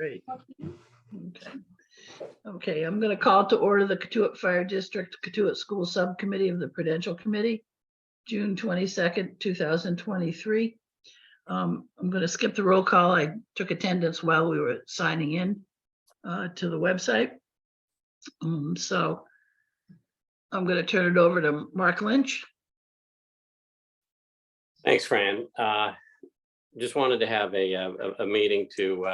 Great. Okay. Okay, I'm going to call to order the Cotuit Fire District Cotuit School Subcommittee of the Prudential Committee, June 22nd, 2023. I'm going to skip the roll call. I took attendance while we were signing in to the website. So I'm going to turn it over to Mark Lynch. Thanks, Fran. Just wanted to have a meeting to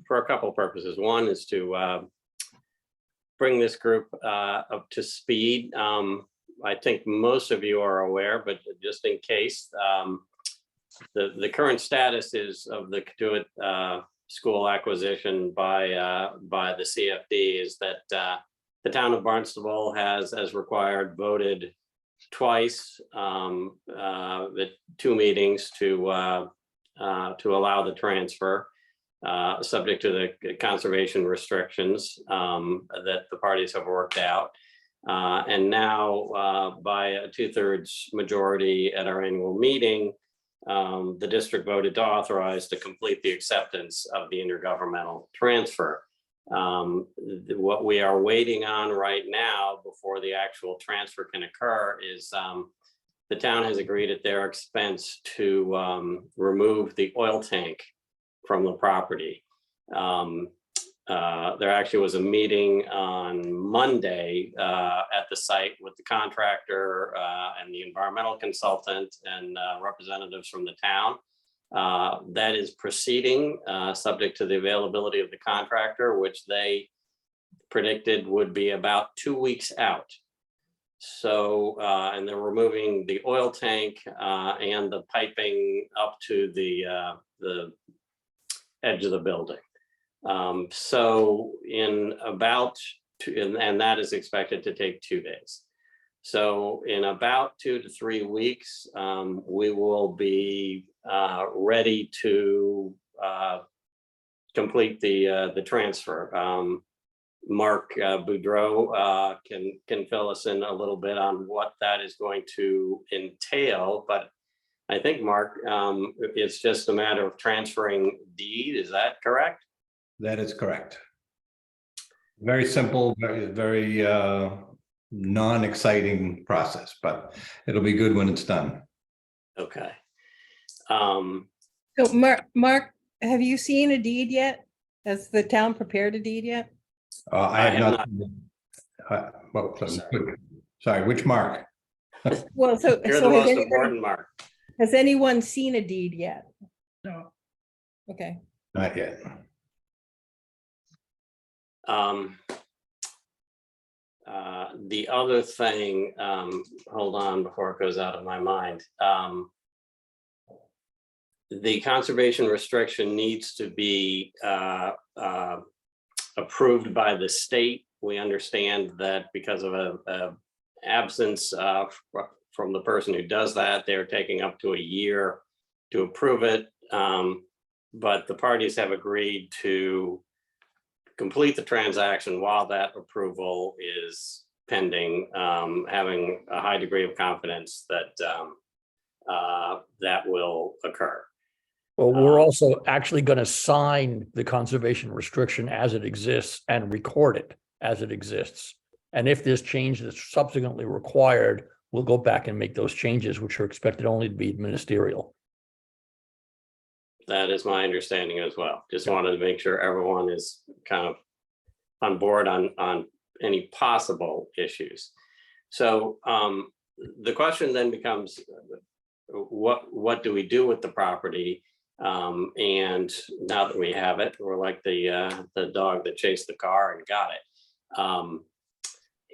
for a couple purposes. One is to bring this group up to speed. I think most of you are aware, but just in case, the current status is of the Cotuit school acquisition by the CFD is that the town of Barnstable has, as required, voted twice at 2 meetings to allow the transfer, subject to the conservation restrictions that the parties have worked out. And now by a 2/3 majority at our annual meeting, the district voted to authorize to complete the acceptance of the intergovernmental transfer. What we are waiting on right now before the actual transfer can occur is the town has agreed at their expense to remove the oil tank from the property. There actually was a meeting on Monday at the site with the contractor and the environmental consultant and representatives from the town. That is proceeding subject to the availability of the contractor, which they predicted would be about 2 weeks out. So, and they're removing the oil tank and the piping up to the edge of the building. So in about and that is expected to take 2 days. So in about 2 to 3 weeks, we will be ready to complete the transfer. Mark Boudreau can fill us in a little bit on what that is going to entail, but I think, Mark, it's just a matter of transferring deed. Is that correct? That is correct. Very simple, very non-exciting process, but it'll be good when it's done. Okay. So Mark, have you seen a deed yet? Has the town prepared a deed yet? I have not. Well, sorry, which Mark? Well, so, You're the most important, Mark. Has anyone seen a deed yet? No. Okay. Not yet. The other thing, hold on before it goes out of my mind. The conservation restriction needs to be approved by the state. We understand that because of a absence from the person who does that, they're taking up to a year to approve it. But the parties have agreed to complete the transaction while that approval is pending, having a high degree of confidence that that will occur. Well, we're also actually going to sign the conservation restriction as it exists and record it as it exists. And if there's change that's subsequently required, we'll go back and make those changes, which are expected only to be ministerial. That is my understanding as well. Just wanted to make sure everyone is kind of on board on any possible issues. So the question then becomes, what do we do with the property? And now that we have it, we're like the dog that chased the car and got it.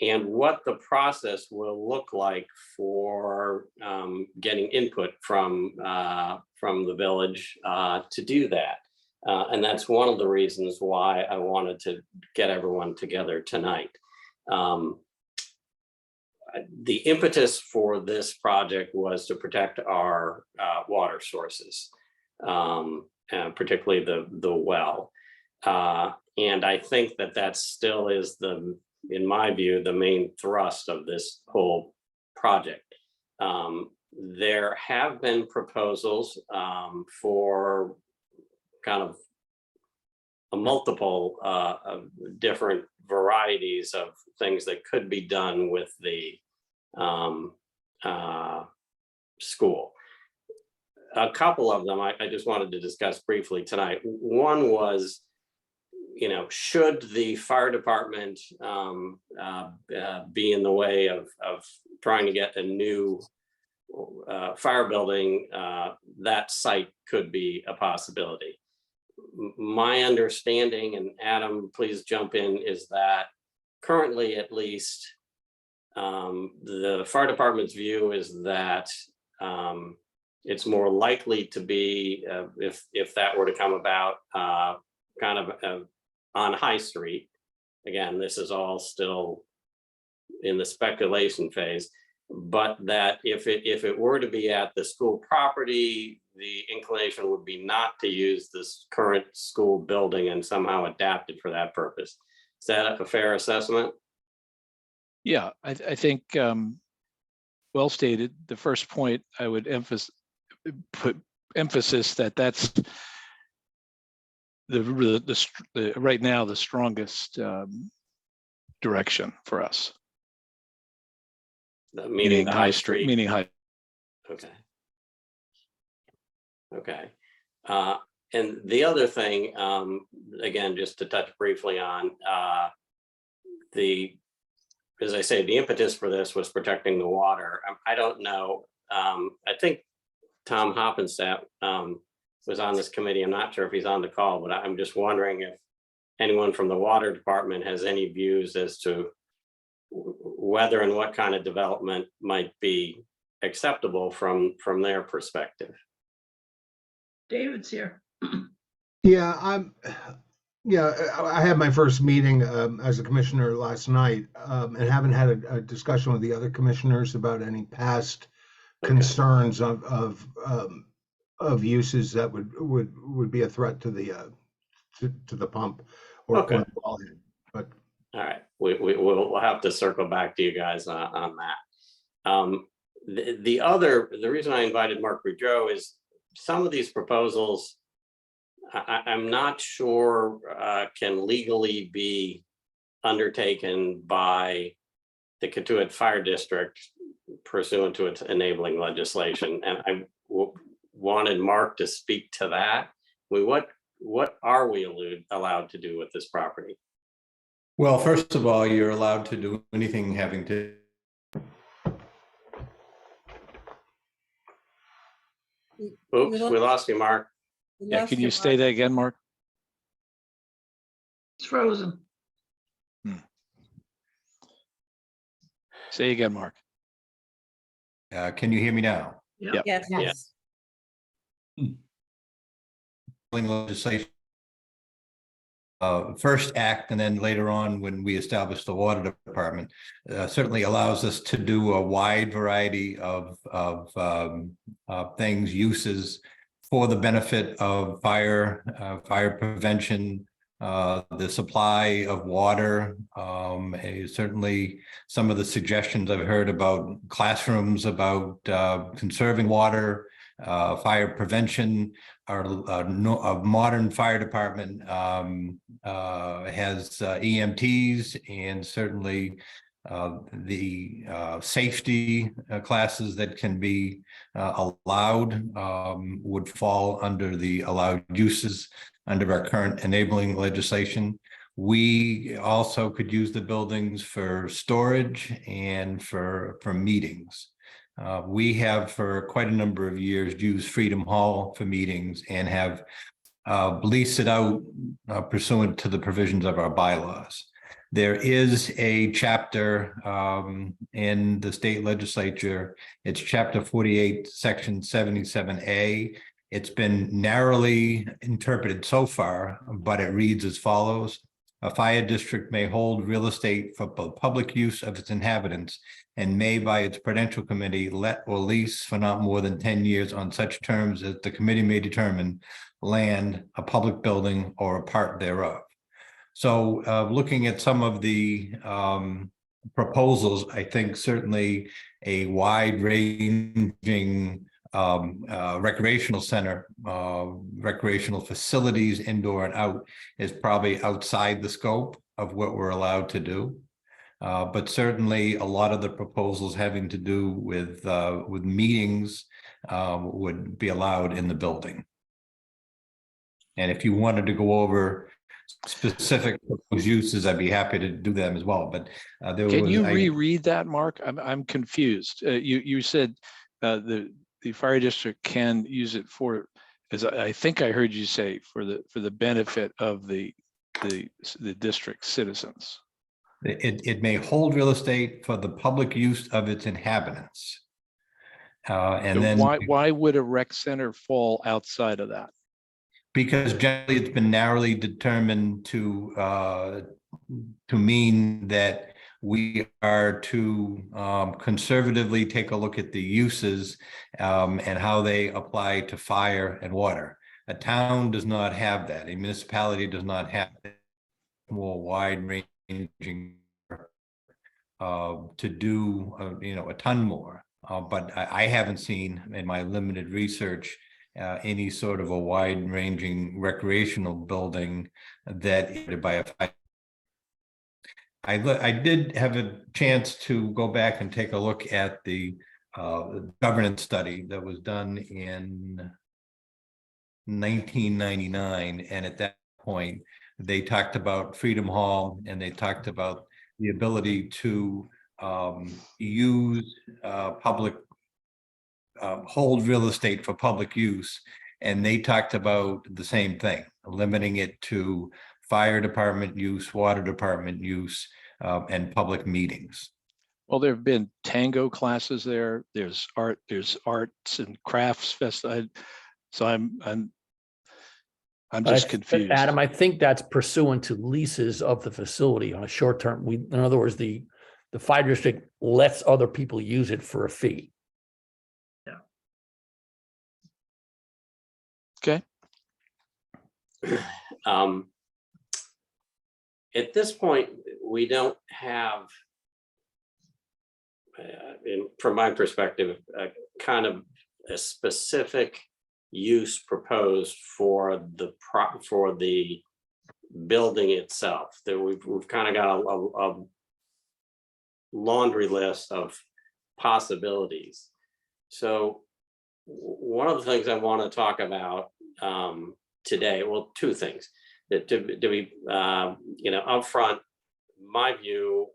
And what the process will look like for getting input from the village to do that. And that's one of the reasons why I wanted to get everyone together tonight. The impetus for this project was to protect our water sources, particularly the well. And I think that still is in my view, the main thrust of this whole project. There have been proposals for kind of multiple of different varieties of things that could be done with the school. A couple of them I just wanted to discuss briefly tonight. One was, should the fire department be in the way of trying to get a new fire building, that site could be a possibility. My understanding, and Adam, please jump in, is that currently at least the fire department's view is that it's more likely to be, if that were to come about, kind of on High Street. Again, this is all still in the speculation phase, but that if it were to be at the school property, the inclination would be not to use this current school building and somehow adapt it for that purpose. Is that a fair assessment? Yeah, I think well stated. The first point I would put emphasis that's the right now the strongest direction for us. Meaning the High Street. Meaning high. Okay. Okay. And the other thing, again, just to touch briefly on as I say, the impetus for this was protecting the water. I don't know. I think Tom Hoppenstadt was on this committee. I'm not sure if he's on the call, but I'm just wondering if anyone from the water department has any views as to whether and what kind of development might be acceptable from their perspective. David's here. Yeah, I had my first meeting as a commissioner last night, and haven't had a discussion with the other commissioners about any past concerns of uses that would be a threat to the pump or Okay. wellhead. But All right, we'll have to circle back to you guys on that. The reason I invited Mark Boudreau is some of these proposals I'm not sure can legally be undertaken by the Cotuit Fire District pursuant to its enabling legislation. And I wanted Mark to speak to that. What are we allowed to do with this property? Well, first of all, you're allowed to do anything having to. Oops, we lost you, Mark. Yeah, can you say that again, Mark? It's frozen. Say again, Mark. Can you hear me now? Yep. Yes. Yes. Legislation. First act, and then later on when we established the water department, certainly allows us to do a wide variety of things, uses for the benefit of fire prevention, the supply of water. Certainly some of the suggestions I've heard about classrooms, about conserving water, fire prevention. Our modern fire department has EMTs, and certainly the safety classes that can be allowed would fall under the allowed uses under our current enabling legislation. We also could use the buildings for storage and for meetings. We have for quite a number of years used Freedom Hall for meetings and have leased it out pursuant to the provisions of our bylaws. There is a chapter in the state legislature. It's chapter 48, section 77A. It's been narrowly interpreted so far, but it reads as follows. A fire district may hold real estate for public use of its inhabitants and may by its prudential committee let or lease for not more than 10 years on such terms as the committee may determine land, a public building, or a part thereof. So looking at some of the proposals, I think certainly a wide ranging recreational center, recreational facilities, indoor and out, is probably outside the scope of what we're allowed to do. But certainly a lot of the proposals having to do with meetings would be allowed in the building. And if you wanted to go over specific proposed uses, I'd be happy to do them as well. But there Can was, you reread that, Mark? I'm confused. You said the fire district can use it for, as I think I heard you say, for the benefit of the district citizens. it may hold real estate for the public use of its inhabitants. And So then why would a rec center fall outside of that? because generally it's been narrowly determined to mean that we are to conservatively take a look at the uses and how they apply to fire and water. A town does not have that. A municipality does not have that. More wide-ranging to do, a ton more. But I haven't seen in my limited research any sort of a wide-ranging recreational building that by a fire. I did have a chance to go back and take a look at the governance study that was done in 1999, and at that point they talked about Freedom Hall and they talked about the ability to use public hold real estate for public use, and they talked about the same thing, limiting it to fire department use, water department use, and public meetings. Well, there have been tango classes there. There's arts and crafts fest. So I'm just confused. Adam, I think that's pursuant to leases of the facility on a short term. In other words, the fire district lets other people use it for a fee. Okay. At this point, we don't have, from my perspective, kind of a specific use proposed for the building itself. That we've kind of got a laundry list of possibilities. So one of the things I want to talk about today, well, two things. That to be, upfront, my view,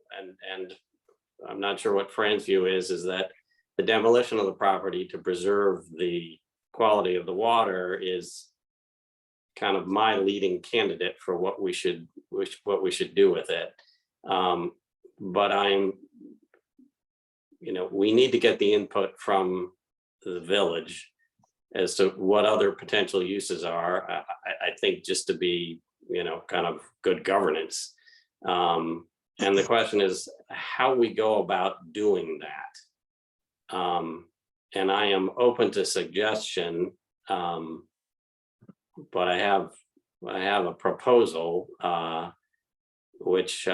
and I'm not sure what Fran's view is that the demolition of the property to preserve the quality of the water is kind of my leading candidate for what we should do with it. But we need to get the input from the village as to what other potential uses are. I think just to be, kind of good governance. And the question is how we go about doing that. And I am open to suggestion, but I have a proposal, which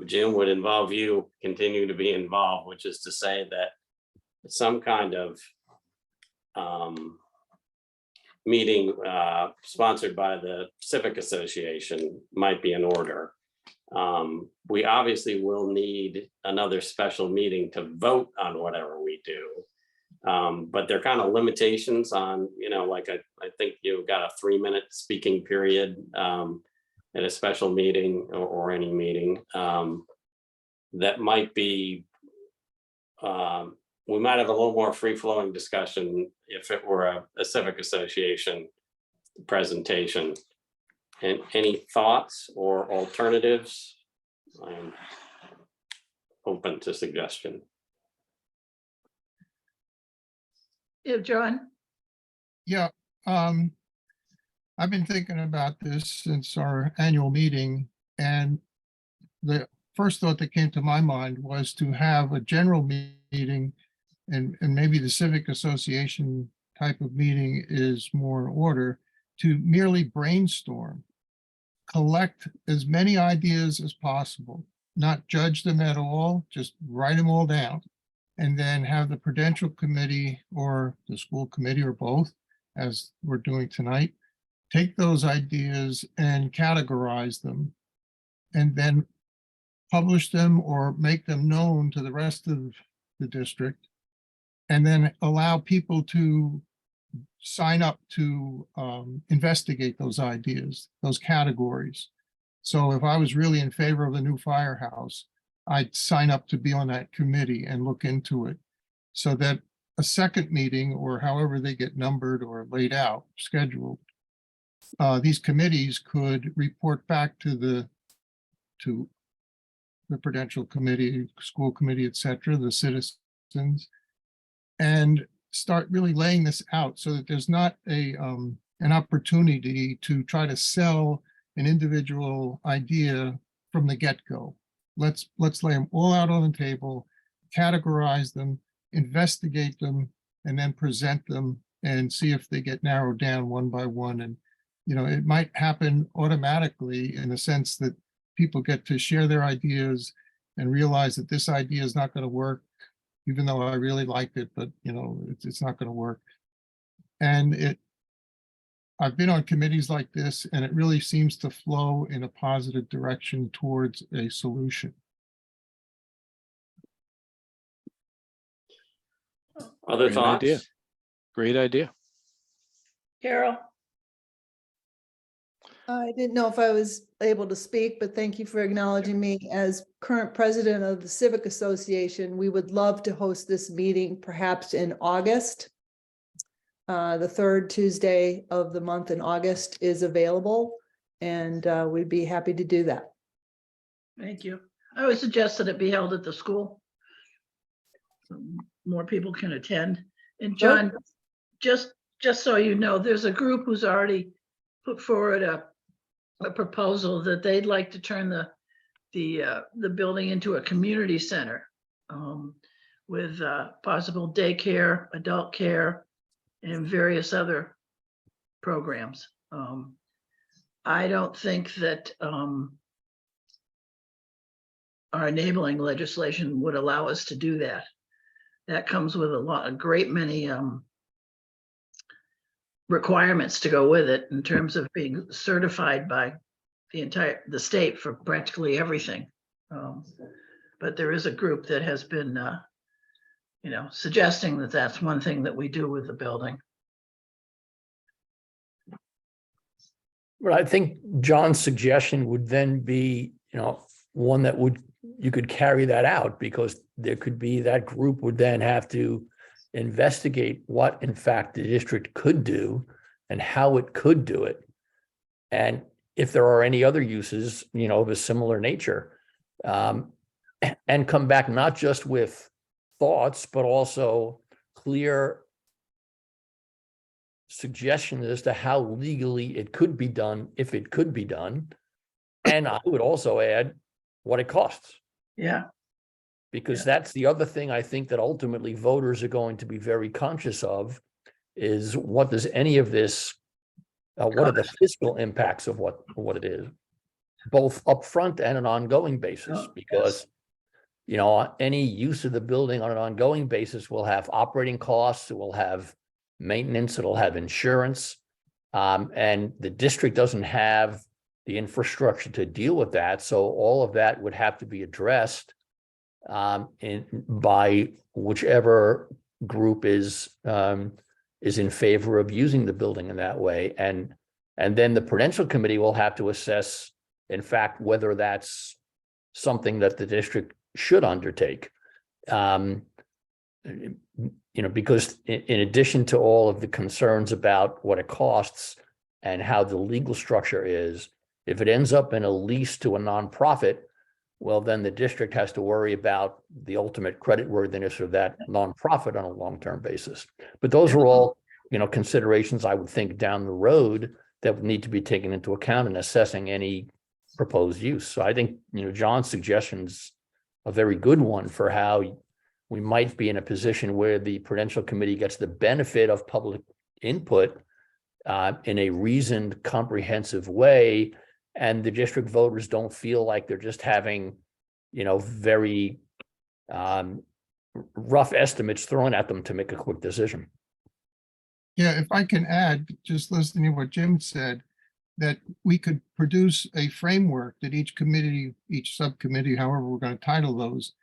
Jim would involve you continue to be involved, which is to say that some kind of meeting sponsored by the Civic Association might be in order. We obviously will need another special meeting to vote on whatever we do. But there are kind of limitations on, like I think you've got a 3-minute speaking period at a special meeting or any meeting. That might be, we might have a little more free-flowing discussion if it were a civic association presentation. And any thoughts or alternatives? I'm open to suggestion. Yeah, John? Yeah, I've been thinking about this since our annual meeting, and the first thought that came to my mind was to have a general meeting, and maybe the civic association type of meeting is more in order, to merely brainstorm, collect as many ideas as possible, not judge them at all, just write them all down, and then have the Prudential Committee or the school committee or both, as we're doing tonight, take those ideas and categorize them, and then publish them or make them known to the rest of the district, and then allow people to sign up to investigate those ideas, those categories. So if I was really in favor of the new firehouse, I'd sign up to be on that committee and look into it, so that a second meeting, or however they get numbered or laid out, scheduled, these committees could report back to the Prudential Committee, school committee, et cetera, the citizens, and start really laying this out so that there's not an opportunity to try to sell an individual idea from the get-go. Let's lay them all out on the table, categorize them, investigate them, and then present them and see if they get narrowed down one by one. And, it might happen automatically in the sense that people get to share their ideas and realize that this idea is not going to work, even though I really liked it, but it's not going to work. And I've been on committees like this, and it really seems to flow in a positive direction towards a solution. Other Great idea. thoughts? Great idea. Carol? I didn't know if I was able to speak, but thank you for acknowledging me. As current president of the Civic Association, we would love to host this meeting perhaps in August. The third Tuesday of the month in August is available, and we'd be happy to do that. Thank you. I would suggest that it be held at the school, so more people can attend. And John, just so you know, there's a group who's already put forward a proposal that they'd like to turn the building into a community center with possible daycare, adult care, and various other programs. I don't think that our enabling legislation would allow us to do that. That comes with a great many requirements to go with it in terms of being certified by the state for practically everything. But there is a group that has been, suggesting that that's one thing that we do with the building. But I think John's suggestion would then be, one that you could carry that out, because there could be, that group would then have to investigate what in fact the district could do and how it could do it. And if there are any other uses, of a similar nature, and come back not just with thoughts, but also clear suggestions as to how legally it could be done, if it could be done. And I would also add what it costs. Yeah. Because that's the other thing I think that ultimately voters are going to be very conscious of, is what does any of this, what are the fiscal impacts of what it is, both upfront and an ongoing basis, because any use of the building on an ongoing basis will have operating costs, it will have maintenance, it'll have insurance, and the district doesn't have the infrastructure to deal with that. So all of that would have to be addressed by whichever group is in favor of using the building in that way. And then the Prudential Committee will have to assess, in fact, whether that's something that the district should undertake. Because in addition to all of the concerns about what it costs and how the legal structure is, if it ends up in a lease to a nonprofit, well, then the district has to worry about the ultimate creditworthiness of that nonprofit on a long-term basis. But those are all, considerations I would think down the road that would need to be taken into account in assessing any proposed use. So I think, John's suggestion's a very good one for how we might be in a position where the Prudential Committee gets the benefit of public input in a reasoned, comprehensive way, and the district voters don't feel like they're just having, very rough estimates thrown at them to make a quick decision. Yeah, if I can add, just listening to what Jim said, that we could produce a framework that each committee, each subcommittee, however we're going to title those,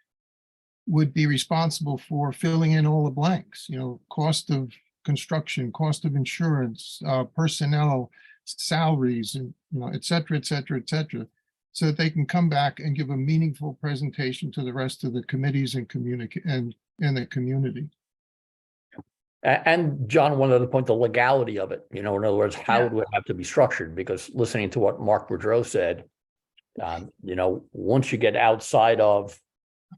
would be responsible for filling in all the blanks, cost of construction, cost of insurance, personnel, salaries, and, et cetera, et cetera, et cetera, so that they can come back and give a meaningful presentation to the rest of the committees and the community. And John, one other point, the legality of it, in other words, how would it have to be structured? Because listening to what Mark Boudreau said, once you get outside of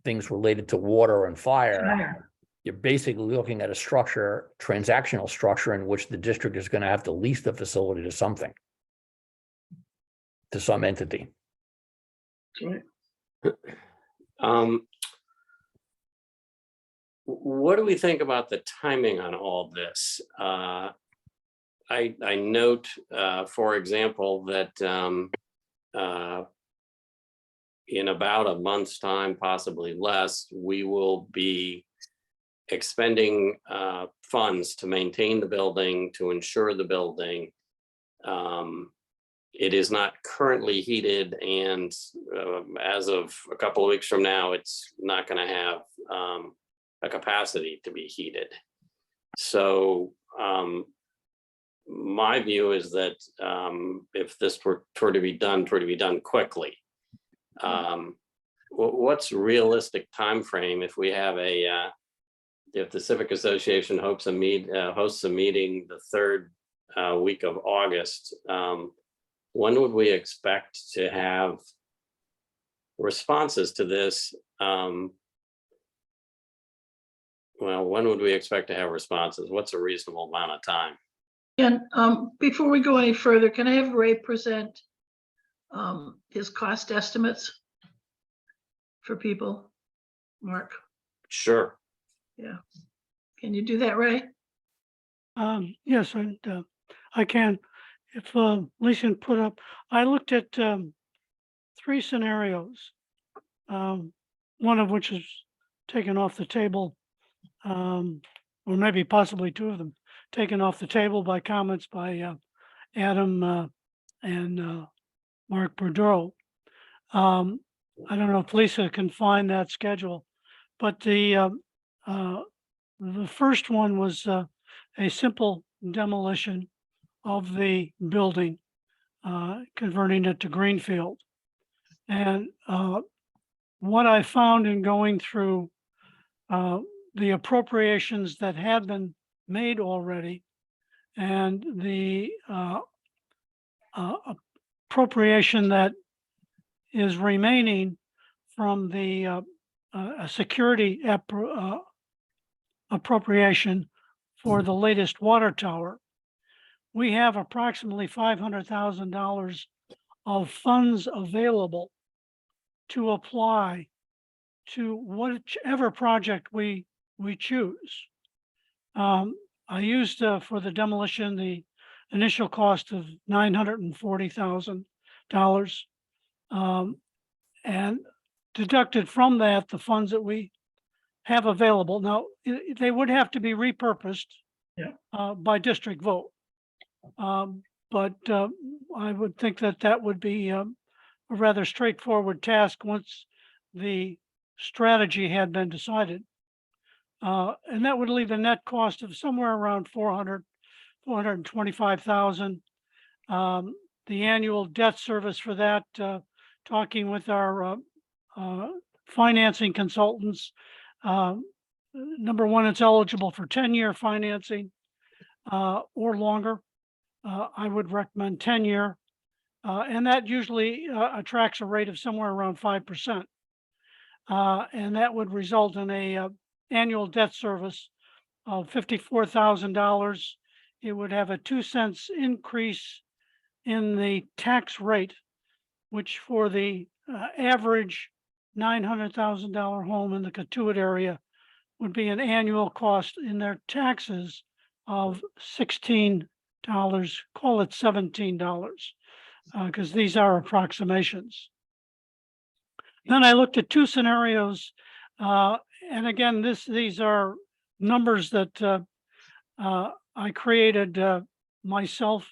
things related to water and fire, you're basically looking at a structure, transactional structure, in which the district is going to have to lease the facility to something, to some entity. What do we think about the timing on all this? I note, for example, that in about a month's time, possibly less, we will be expending funds to maintain the building, to insure the building. It is not currently heated, and as of a couple of weeks from now, it's not going to have a capacity to be heated. So my view is that if this were to be done quickly. What's realistic time frame if we have if the Civic Association hosts a meeting the third week of August? When would we expect to have responses to this? Well, when would we expect to have responses? What's a reasonable amount of time? And before we go any further, can I have Ray present his cost estimates for people? Mark? Sure. Yeah. Can you do that, Ray? Yes, and I can. If Lisa can put up, I looked at 3 scenarios, one of which is taken off the table, or maybe possibly 2 of them taken off the table by comments by Adam and Mark Boudreau. I don't know if Lisa can find that schedule, but the first one was a simple demolition of the building, converting it to greenfield. And what I found in going through the appropriations that had been made already, and the appropriation that is remaining from the security appropriation for the latest water tower, we have approximately $500,000 of funds available to apply to whichever project we choose. I used for the demolition the initial cost of $940,000, and deducted from that the funds that we have available. Now, they would have to be repurposed by district vote. But I would think that would be a rather straightforward task once the strategy had been decided. And that would leave a net cost of somewhere around $425,000. The annual debt service for that, talking with our financing consultants, number one, it's eligible for 10-year financing or longer. I would recommend 10-year, and that usually attracts a rate of somewhere around 5%. And that would result in a annual debt service of $54,000. It would have a 2 cents increase in the tax rate, which for the average $900,000 home in the Cotuit area would be an annual cost in their taxes of $16, call it $17, because these are approximations. Then I looked at 2 scenarios, and again, these are numbers that I created myself.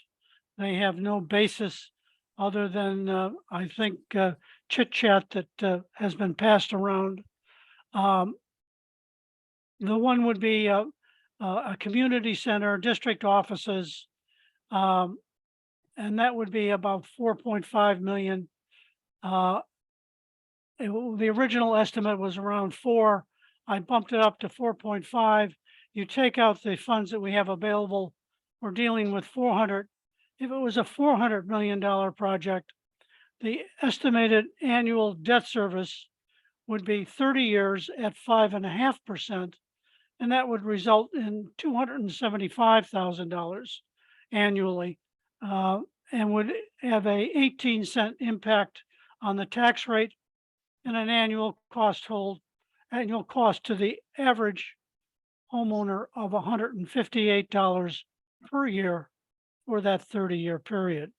They have no basis other than I think chit chat that has been passed around. The one would be a community center, district offices, and that would be about 4.5 million. The original estimate was around 4. I bumped it up to 4.5. You take out the funds that we have available, we're dealing with 400. If it was a $400 million project, the estimated annual debt service would be 30 years at 5.5%, and that would result in $275,000 annually, and would have a 18-cent impact on the tax rate and an annual cost to the average homeowner of $158 per year for that 30-year period.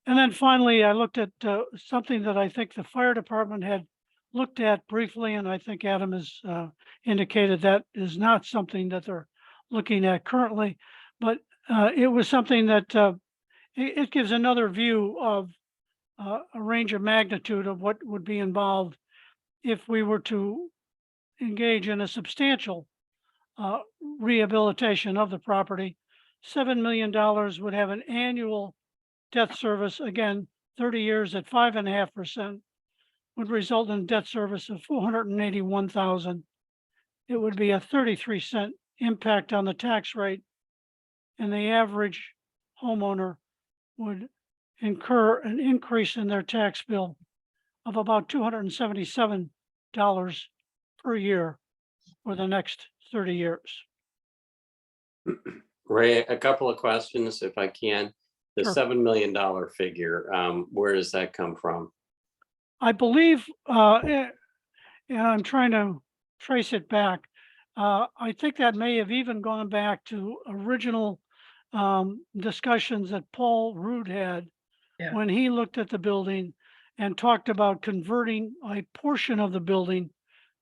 And then finally, I looked at something that I think the fire department had looked at briefly, and I think Adam has indicated that is not something that they're looking at currently, but it was something that it gives another view of a range of magnitude of what would be involved if we were to engage in a substantial rehabilitation of the property. $7 million would have an annual debt service, again, 30 years at 5.5%, would result in debt service of $481,000. It would be a 33-cent impact on the tax rate, and the average homeowner would incur an increase in their tax bill of about $277 per year for the next 30 years. Ray, a couple of questions, if I can. The Sure. $7 million figure, where does that come from? I believe, and I'm trying to trace it back. I think that may have even gone back to original discussions that Paul Rood had Yeah. when he looked at the building and talked about converting a portion of the building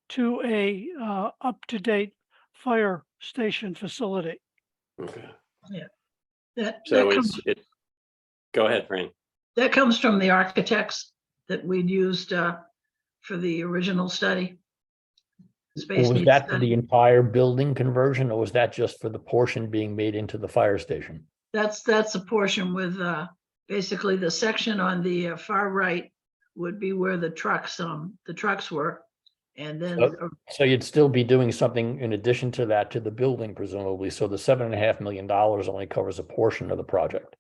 to a up-to-date fire station facility. Okay, That so comes, go ahead, Fran. that comes from the architects that we'd used for the original study. Space Was needs that for study. the entire building conversion, or was that just for the portion being made into the fire station? That's a portion with basically the section on the far right would be where the trucks were. And then, So you'd still be doing something in addition to that to the building presumably. So the $7.5 million only covers a portion of the project.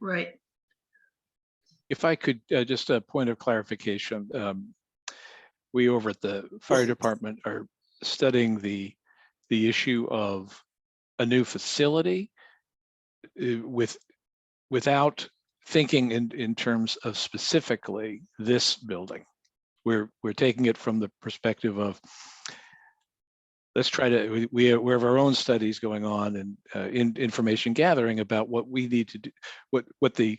right, If I could, just a point of clarification. We over at the fire department are studying the issue of a new facility without thinking in terms of specifically this building. We're taking it from the perspective of, let's try to, we have our own studies going on and information gathering about what we need to do, what the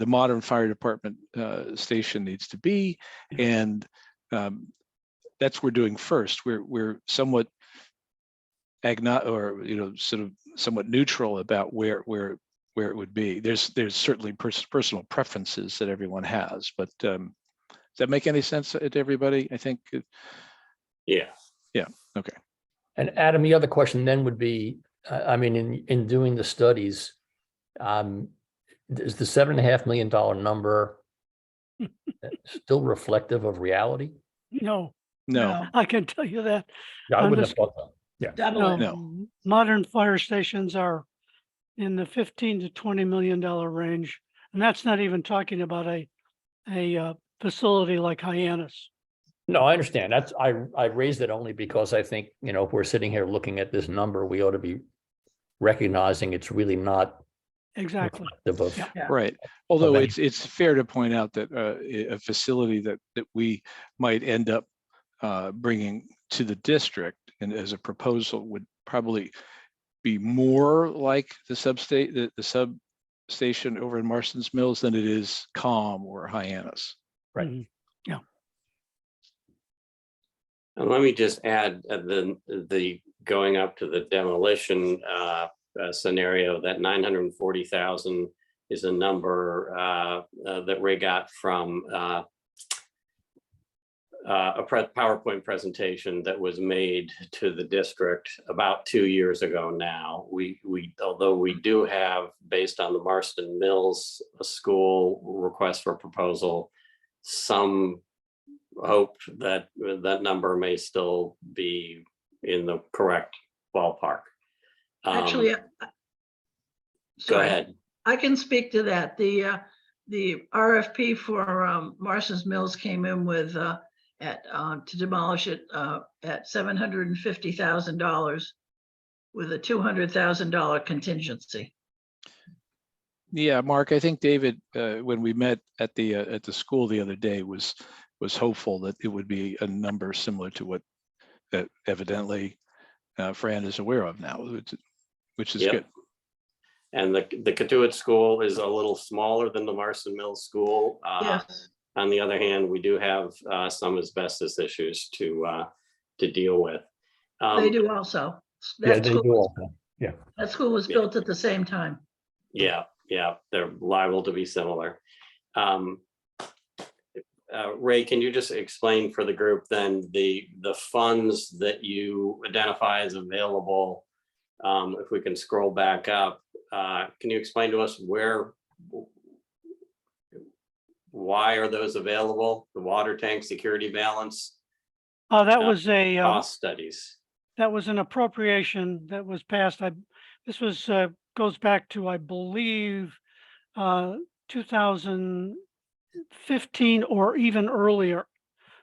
modern fire department station needs to be, and that's what we're doing first. We're somewhat agnostic, or sort of somewhat neutral about where it would be. There's certainly personal preferences that everyone has, but does that make any sense to everybody? I think. Yeah. Yeah. Okay. And Adam, the other question then would be, I mean, in doing the studies, is the $7.5 million number still reflective of reality? No, No. I can tell you that. Yeah, I I'm wouldn't just- have thought so. Yeah. double No, it. No. modern fire stations are in the $15 to $20 million range, and that's not even talking about a facility like Hyannis. No, I understand. That's I raised it only because I think, if we're sitting here looking at this number, we ought to be recognizing it's really not Exactly. reflective of. Yeah. Yeah. Right. Although any- it's fair to point out that a facility that we might end up bringing to the district and as a proposal would probably be more like the substation over in Marston's Mills than it is COM or Hyannis. Right. Mhm. Yeah. And let me just add the going up to the demolition scenario, that 940,000 is a number that Ray got from a PowerPoint presentation that was made to the district about 2 years ago now. Although we do have, based on the Marston Mills School request for proposal, some hope that that number may still be in the correct ballpark. Actually, Go sorry, ahead. I can speak to that. The RFP for Marston's Mills came in with to demolish it at $750,000 with a $200,000 contingency. Yeah, Mark, I think David, when we met at the school the other day, was hopeful that it would be a number similar to what evidently Fran is aware of now, which is Yep. good. And the Cotuit School is a little smaller than the Marston Mills School. Yes, On the other hand, we do have some asbestos issues to deal with. they do also. Yeah, That they school do was- also. Yeah. That school was Yeah. built at the same time. Yeah, they're liable to be similar. Ray, can you just explain for the group then the funds that you identify as available? If we can scroll back up, can you explain to us why are those available? The water tank security balance, That was a, cost studies. that was an appropriation that was passed. This was, goes back to, I believe, 2015 or even earlier.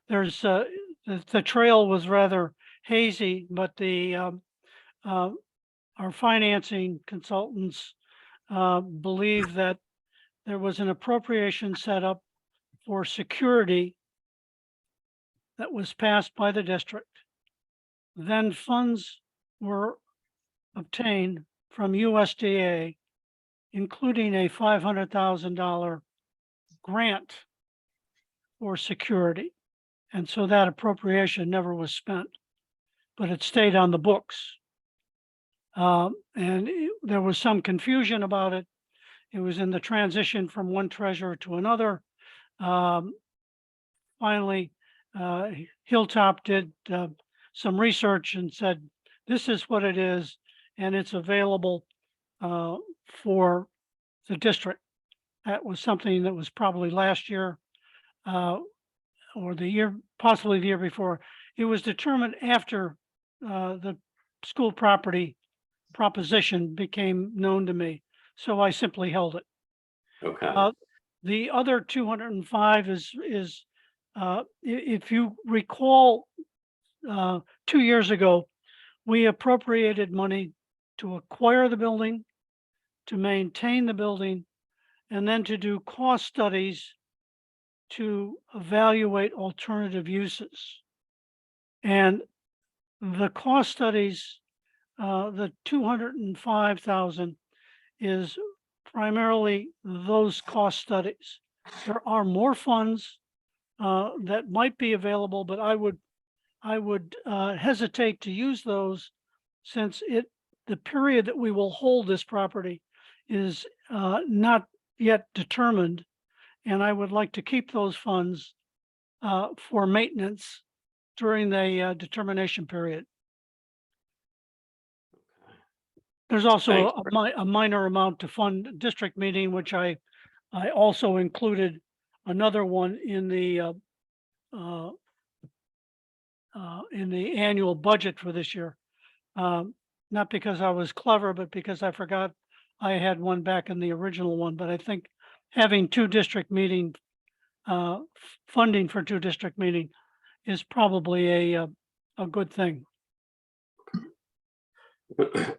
There's, the trail was rather hazy, but our financing consultants believe that there was an appropriation set up for security that was passed by the district. Then funds were obtained from USDA, including a $500,000 grant for security. And so that appropriation never was spent, but it stayed on the books. There was some confusion about it. It was in the transition from one treasurer to another. Finally, Hilltop did some research and said, this is what it is, and it's available for the district. That was something that was probably last year or the year, possibly the year before. It was determined after the school property proposition became known to me. So I simply held it. Okay. The other 205 is if you recall, 2 years ago, we appropriated money to acquire the building, to maintain the building, and then to do cost studies to evaluate alternative uses. And the cost studies, the 205,000 is primarily those cost studies. There are more funds that might be available, but I would hesitate to use those since the period that we will hold this property is not yet determined. And I would like to keep those funds for maintenance during the determination period. There's also a minor amount to fund district meeting, which I also included another one in the annual budget for this year. Not because I was clever, but because I forgot I had one back in the original one. But I think having two district meeting funding for two district meeting is probably a good thing.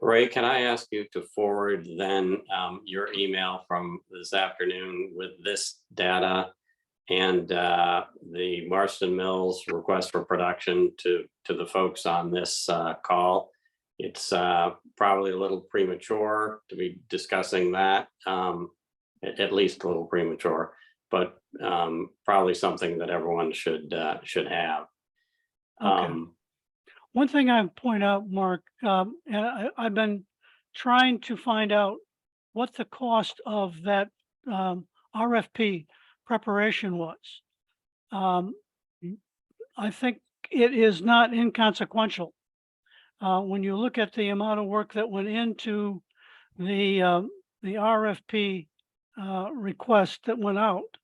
Ray, can I ask you to forward then your email from this afternoon with this data and the Marston Mills request for production to the folks on this call? It's probably a little premature to be discussing that, at least a little premature, but probably something that everyone should have. Okay. One thing I point out, Mark, and I've been trying to find out what the cost of that RFP preparation was. I think it is not inconsequential. When you look at the amount of work that went into the RFP request that went out,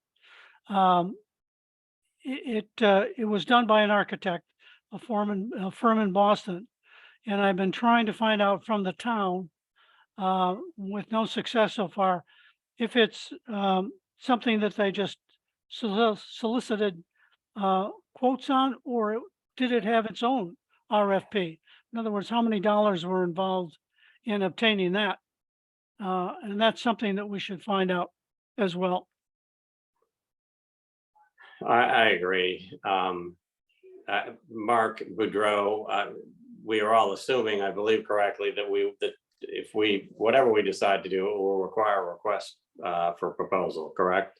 it was done by an architect, a firm in Boston, and I've been trying to find out from the town, with no success so far, if it's something that they just solicited quotes on, or did it have its own RFP? In other words, how many dollars were involved in obtaining that? And that's something that we should find out as well. I agree. Mark Boudreau, we are all assuming, I believe correctly, that if whatever we decide to do, it will require a request for proposal, correct?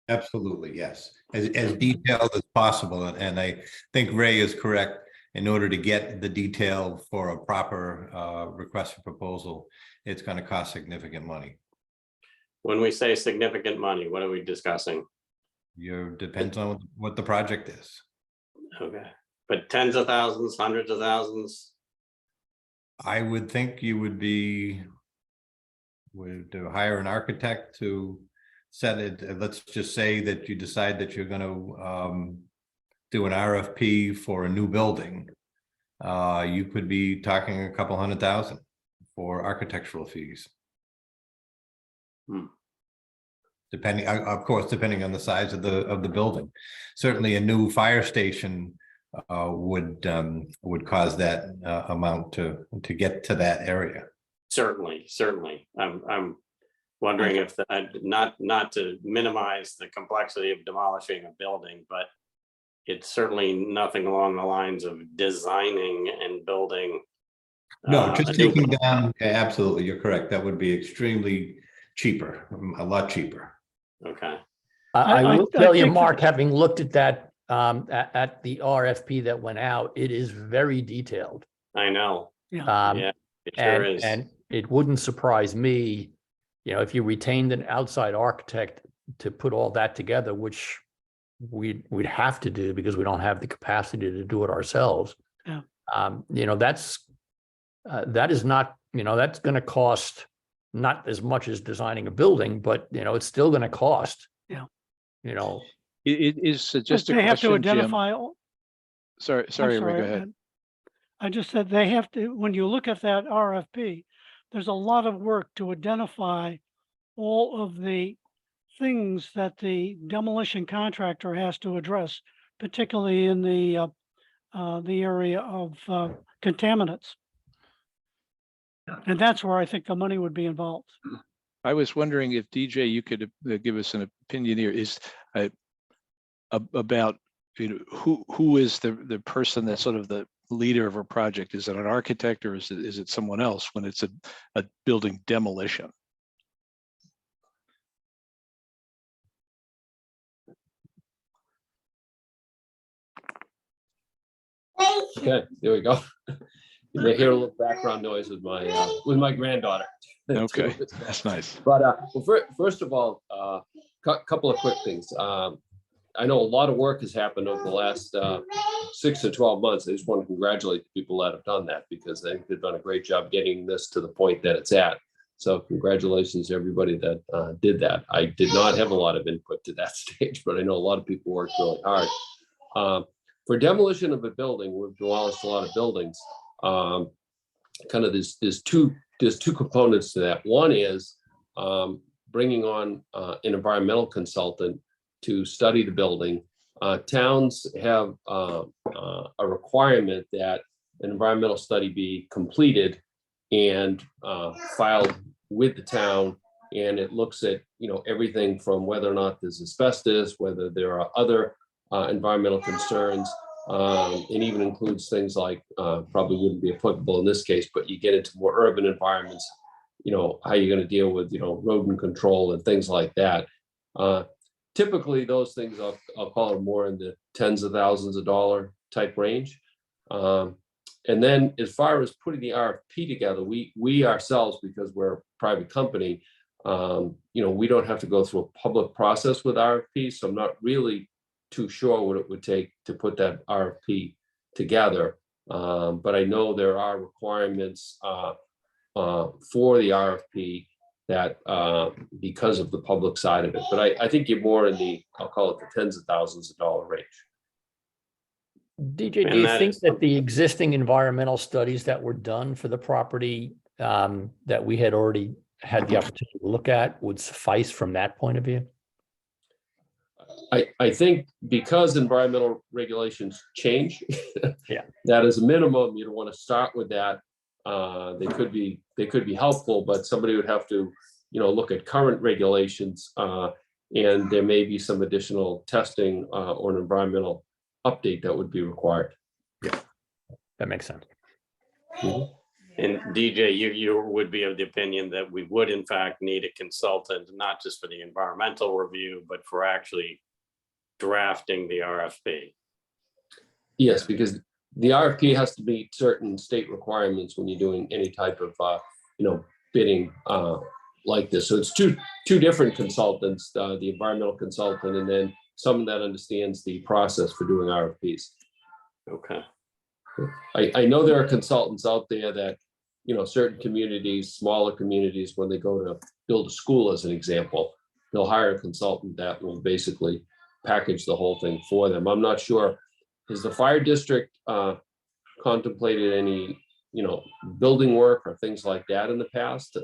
Absolutely, yes. As detailed as possible. And I think Ray is correct. In order to get the detail for a proper request for proposal, it's going to cost significant money. When we say significant money, what are we discussing? Depends on what the project is. Okay, but tens of thousands, hundreds of thousands? I would think you would hire an architect to set it. Let's just say that you decide that you're going to do an RFP for a new building. You could be talking a couple $100,000 for architectural fees. Depending, of course, depending on the size of the building. Certainly, a new fire station would cause that amount to get to that area. Certainly. I'm wondering if not to minimize the complexity of demolishing a building, but it's certainly nothing along the lines of designing and building. No, just taking down. Absolutely, you're correct. That would be extremely cheaper, a lot cheaper. Okay. I will tell you, Mark, having looked at that, at the RFP that went out, it is very detailed. I know. Yeah. It sure is. And it wouldn't surprise me, if you retained an outside architect to put all that together, which we'd have to do because we don't have the capacity to do it ourselves. Yeah. That is not, that's going to cost not as much as designing a building, but it's still going to cost. Yeah. It is just a they have to question, Jim. identify. Sorry, Ray, go ahead. I just said they have to, when you look at that RFP, there's a lot of work to identify all of the things that the demolition contractor has to address, particularly in the area of contaminants. And that's where I think the money would be involved. I was wondering if DJ, you could give us an opinion here about who is the person that's sort of the leader of a project. Is it an architect or is it someone else when it's a building demolition? Okay, there we go. You may hear a little background noise with my granddaughter. Okay, that's nice. But well, first of all, couple of quick things. I know a lot of work has happened over the last 6 to 12 months. I just want to congratulate the people that have done that because I think they've done a great job getting this to the point that it's at. So congratulations to everybody that did that. I did not have a lot of input to that stage, but I know a lot of people worked really hard. For demolition of a building, we've demolished a lot of buildings. Kind of there's two components to that. One is bringing on an environmental consultant to study the building. Towns have a requirement that an environmental study be completed and filed with the town, and it looks at everything from whether or not there's asbestos, whether there are other environmental concerns, and even includes things like probably wouldn't be applicable in this case, but you get into more urban environments, how you're going to deal with rodent control and things like that. Typically those things I'll call it more in the tens of thousands of dollar type range. And then as far as putting the RFP together, we ourselves, because we're a private company, we don't have to go through a public process with RFPs. So I'm not really too sure what it would take to put that RFP together. But I know there are requirements for the RFP that because of the public side of it. But I think you're more in the, I'll call it the tens of thousands of dollar range. DJ, do And you that think is that the existing environmental studies that were done for the property that we had already had the opportunity to look at would suffice from that point of view? I think because environmental regulations change, Yeah. that as a minimum, you'd want to start with that. They could be helpful, but somebody would have to, look at current regulations, and there may be some additional testing or an environmental update that would be required. That makes sense. And DJ, you would be of the opinion that we would in fact need a consultant, not just for the environmental review, but for actually drafting the RFP. Yes, because the RFP has to meet certain state requirements when you're doing any type of, bidding like this. So it's two different consultants, the environmental consultant, and then someone that understands the process for doing RFPs. Okay. I know there are consultants out there that, certain communities, smaller communities, when they go to build a school, as an example, they'll hire a consultant that will basically package the whole thing for them. I'm not sure, has the fire district contemplated any, building work or things like that in the past?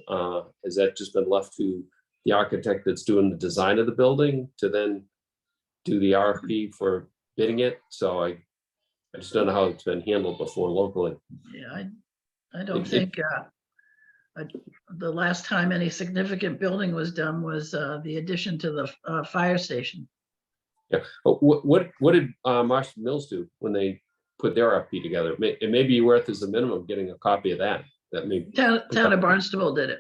Has that just been left to the architect that's doing the design of the building to then do the RFP for bidding it? So I just don't know how it's been handled before locally. Yeah, I don't think the last time any significant building was done was the addition to the fire station. Yeah, but what did Marshall Mills do when they put their RFP together? It may be worth as a minimum getting a copy of that. That may. Town of Barnstable did it.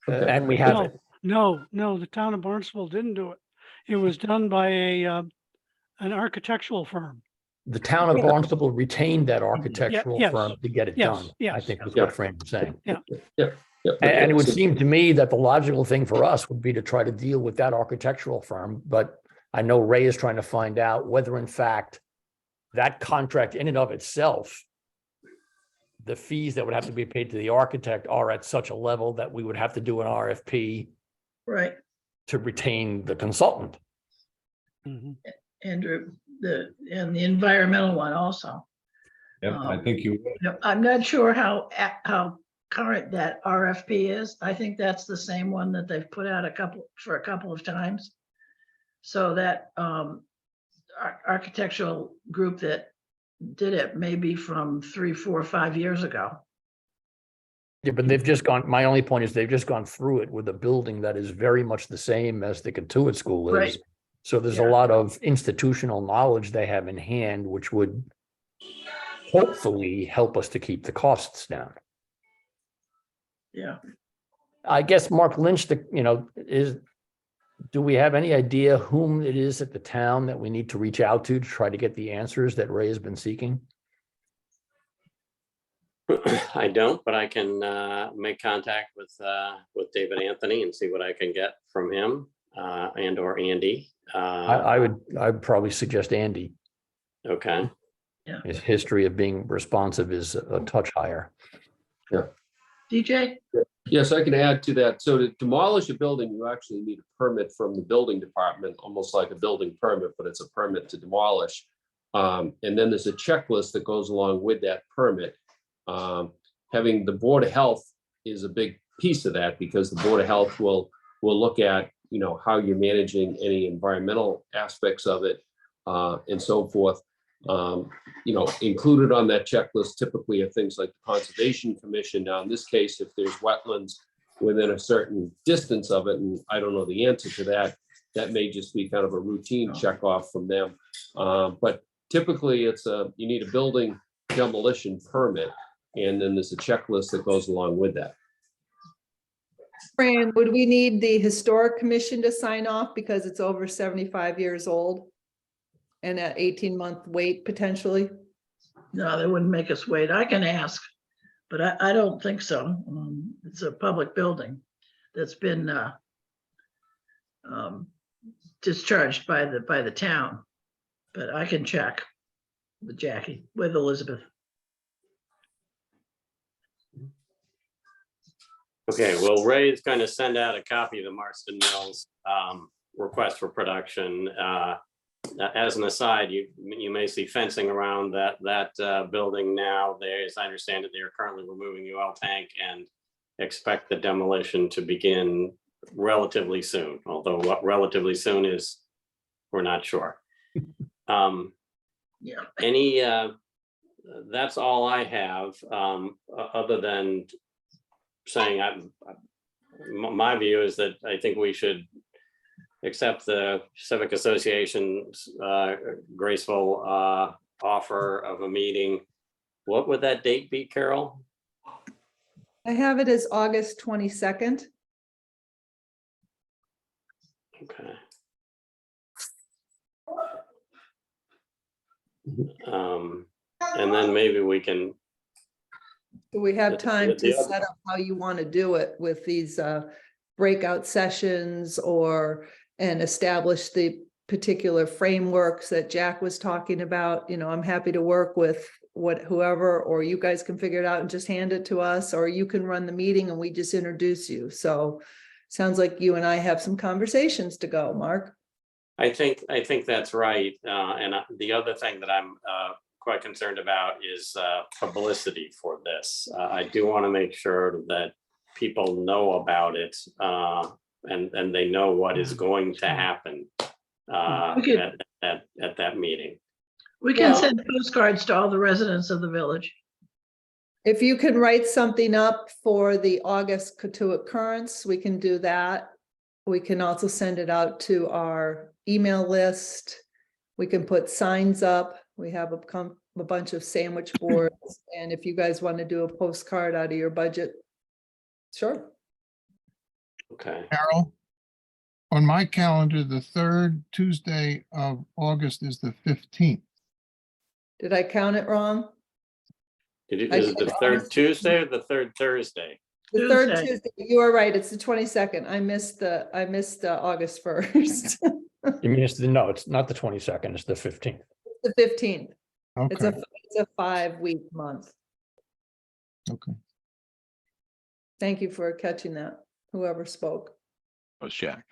Okay. And we have it. No, the town of Barnstable didn't do it. It was done by an architectural firm. The town of Barnstable retained that architectural yes, firm to get it yes, done, I yes. think is Yeah. what Fran was saying. Yeah. And it would So- seem to me that the logical thing for us would be to try to deal with that architectural firm. But I know Ray is trying to find out whether in fact that contract in and of itself, the fees that would have to be paid to the architect are at such a level that we would have to do an RFP Right, to retain the consultant. Mhm. Andrew, the environmental one also. Yep, I think you would. Yep, I'm not sure how current that RFP is. I think that's the same one that they've put out a couple of times. So that architectural group that did it maybe from 3, 4, 5 years ago. Yeah, but they've just gone, my only point is they've just gone through it with a building that is very much the same as the Cotuit School is. Right. So there's Yeah. a lot of institutional knowledge they have in hand, which would hopefully help us to keep the costs down. Yeah. I guess Mark Lynch, do we have any idea whom it is at the town that we need to reach out to try to get the answers that Ray has been seeking? I don't, but I can make contact with David Anthony and see what I can get from him and or Andy. I'd probably suggest Andy. Okay. His history of being responsive is a touch higher. DJ? Yes, I can add to that. So to demolish a building, you actually need a permit from the building department, almost like a building permit, but it's a permit to demolish. And then there's a checklist that goes along with that permit. Having the Board of Health is a big piece of that, because the Board of Health will look at, how you're managing any environmental aspects of it, and so forth. Included on that checklist typically are things like the Conservation Commission. Now, in this case, if there's wetlands within a certain distance of it, and I don't know the answer to that, that may just be kind of a routine check off from them. But typically you need a building demolition permit, and then there's a checklist that goes along with that. Fran, would we need the Historic Commission to sign off because it's over 75 years old? And an 18-month wait potentially? No, they wouldn't make us wait. I can ask, but I don't think so. It's a public building that's been discharged by the town. But I can check with Jackie, with Elizabeth. Okay, well, Ray's going to send out a copy of the Marston Mills request for production. As an aside, you may see fencing around that building now. There, as I understand it, they are currently removing the oil tank and expect the demolition to begin relatively soon. Although what relatively soon is, we're not sure. Yeah. That's all I have, other than saying my view is that I think we should accept the Civic Association's graceful offer of a meeting. What would that date be, Carol? I have it as August 22nd. Okay. And then maybe we can. Do we have time to The other- set up how you want to do it with these breakout sessions and establish the particular frameworks that Jack was talking about? You know, I'm happy to work with whoever, or you guys can figure it out and just hand it to us, or you can run the meeting and we just introduce you. So sounds like you and I have some conversations to go, Mark. I think that's right. And the other thing that I'm quite concerned about is publicity for this. I do want to make sure that people know about it and they know what is going to happen at that meeting. We can Yeah. send postcards to all the residents of the village. If you can write something up for the August Cotuit Currents, we can do that. We can also send it out to our email list. We can put signs up. We have a bunch of sandwich boards. And if you guys want to do a postcard out of your budget, sure. Okay. Carol, on my calendar, the third Tuesday of August is the 15th. Did I count it wrong? Is it the third Tuesday or the third Thursday? The third Tuesday. Tuesday, you are right. It's the 22nd. I missed August 1st. You mean no, it's not the 22nd, it's the 15th. The 15th. It's Okay, a 5-week month. okay. Thank you for catching that, whoever spoke. Oh, Jack.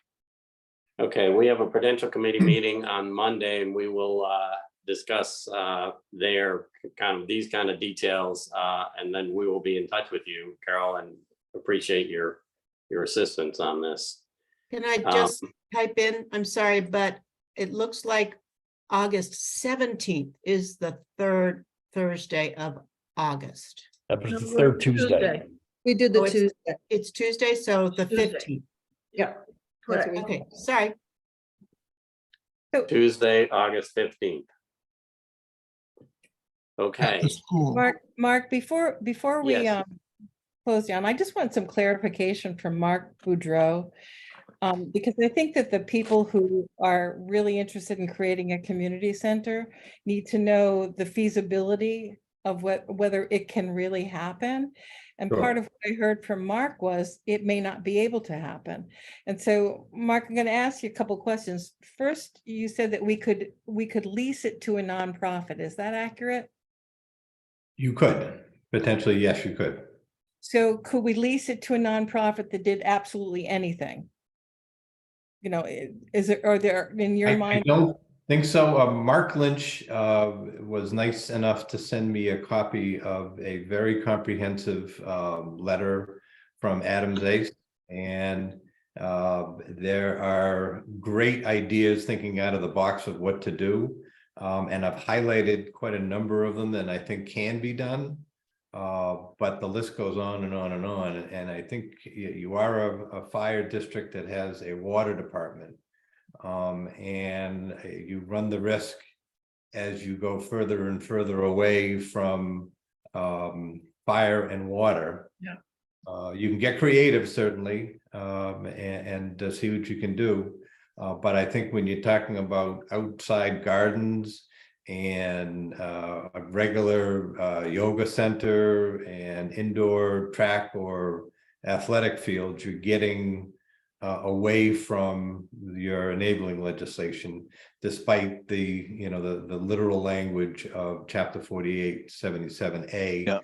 Okay, we have a Prudential Committee meeting on Monday and we will discuss these kind of details. And then we will be in touch with you, Carol, and appreciate your assistance on this. Can I just type in? I'm sorry, but it looks like August 17th is the third Thursday of August. That was the No, third Tuesday. We did the Oh, it's- Tuesday. It's Tuesday, so the Tuesday. 15th. Yeah. That's Correct. what we- Okay, sorry. Tuesday, August 15th. At Okay, the school. Mark, before we Yes. close down, I just want some clarification from Mark Boudreau. Because I think that the people who are really interested in creating a community center need to know the feasibility of whether it can really happen. And Sure. part of what I heard from Mark was it may not be able to happen. And so, Mark, I'm going to ask you a couple questions. First, you said that we could lease it to a nonprofit. Is that accurate? You could, potentially, yes, you could. So could we lease it to a nonprofit that did absolutely anything? You know, are there, in your I mind? don't think so. Mark Lynch was nice enough to send me a copy of a very comprehensive letter from Adam Zace. And there are great ideas thinking out of the box of what to do. And I've highlighted quite a number of them that I think can be done. But the list goes on and on and on. And I think you are a fire district that has a water department. And you run the risk as you go further and further away from fire and water. Yeah. You can get creative, certainly, and see what you can do. But I think when you're talking about outside gardens and a regular yoga center and indoor track or athletic field, you're getting away from your enabling legislation, despite the, the literal language of chapter 4877A. Yeah.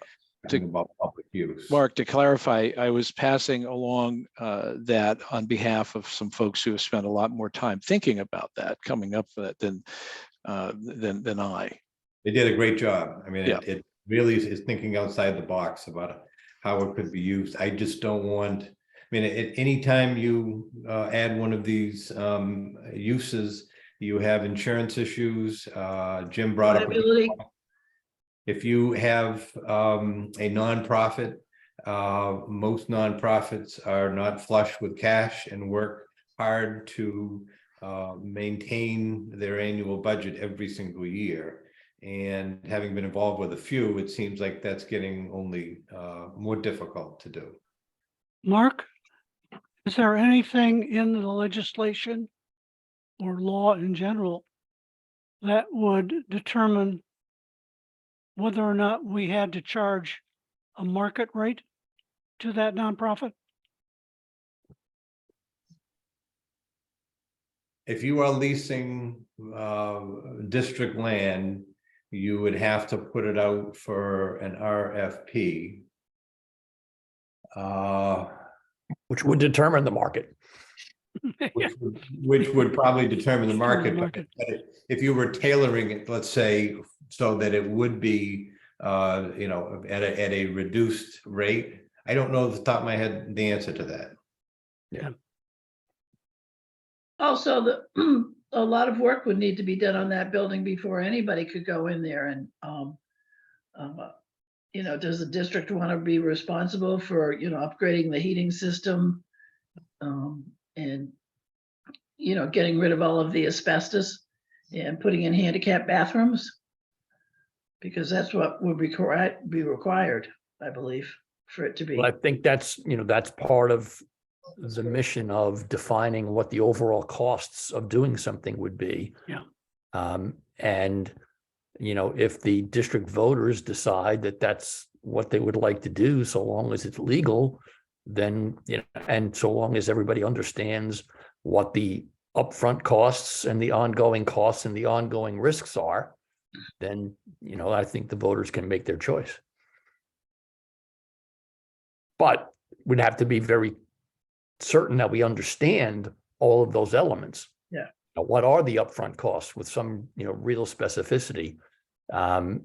About public use. Mark, to clarify, I was passing along that on behalf of some folks who have spent a lot more time thinking about that, coming up with that than I. They did a great job. I mean, Yeah. it really is thinking outside the box about how it could be used. I just don't want, I mean, at any time you add one of these uses, you have insurance issues. Jim brought up. Liability. If you have a nonprofit, most nonprofits are not flush with cash and work hard to maintain their annual budget every single year. And having been involved with a few, it seems like that's getting only more difficult to do. Mark, is there anything in the legislation or law in general that would determine whether or not we had to charge a market rate to that nonprofit? If you are leasing district land, you would have to put it out for an RFP. Which would determine the market. Which would probably determine the market. market. But if you were tailoring it, let's say, so that it would be, at a reduced rate, I don't know off the top of my head the answer to that. Yeah. Also, a lot of work would need to be done on that building before anybody could go in there and, does the district want to be responsible for, upgrading the heating system? And, getting rid of all of the asbestos and putting in handicap bathrooms? Because that's what would be required, I believe, for it to be. Well, I think that's part of the mission of defining what the overall costs of doing something would be. Yeah. And, if the district voters decide that that's what they would like to do, so long as it's legal, then, and so long as everybody understands what the upfront costs and the ongoing costs and the ongoing risks are, then, I think the voters can make their choice. But we'd have to be very certain that we understand all of those elements. Yeah. What are the upfront costs with some, real specificity? And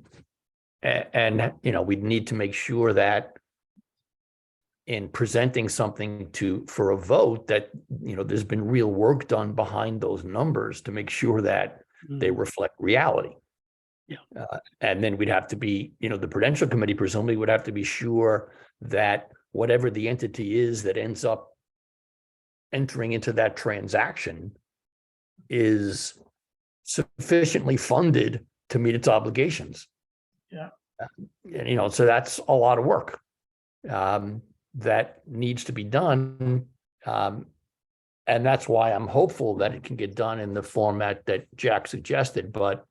we'd need to make sure that in presenting something for a vote that, there's been real work done behind those numbers to make sure that they reflect reality. Yeah. And then we'd have to be, the Prudential Committee presumably would have to be sure that whatever the entity is that ends up entering into that transaction is sufficiently funded to meet its obligations. Yeah. And, so that's a lot of work that needs to be done. And that's why I'm hopeful that it can get done in the format that Jack suggested. But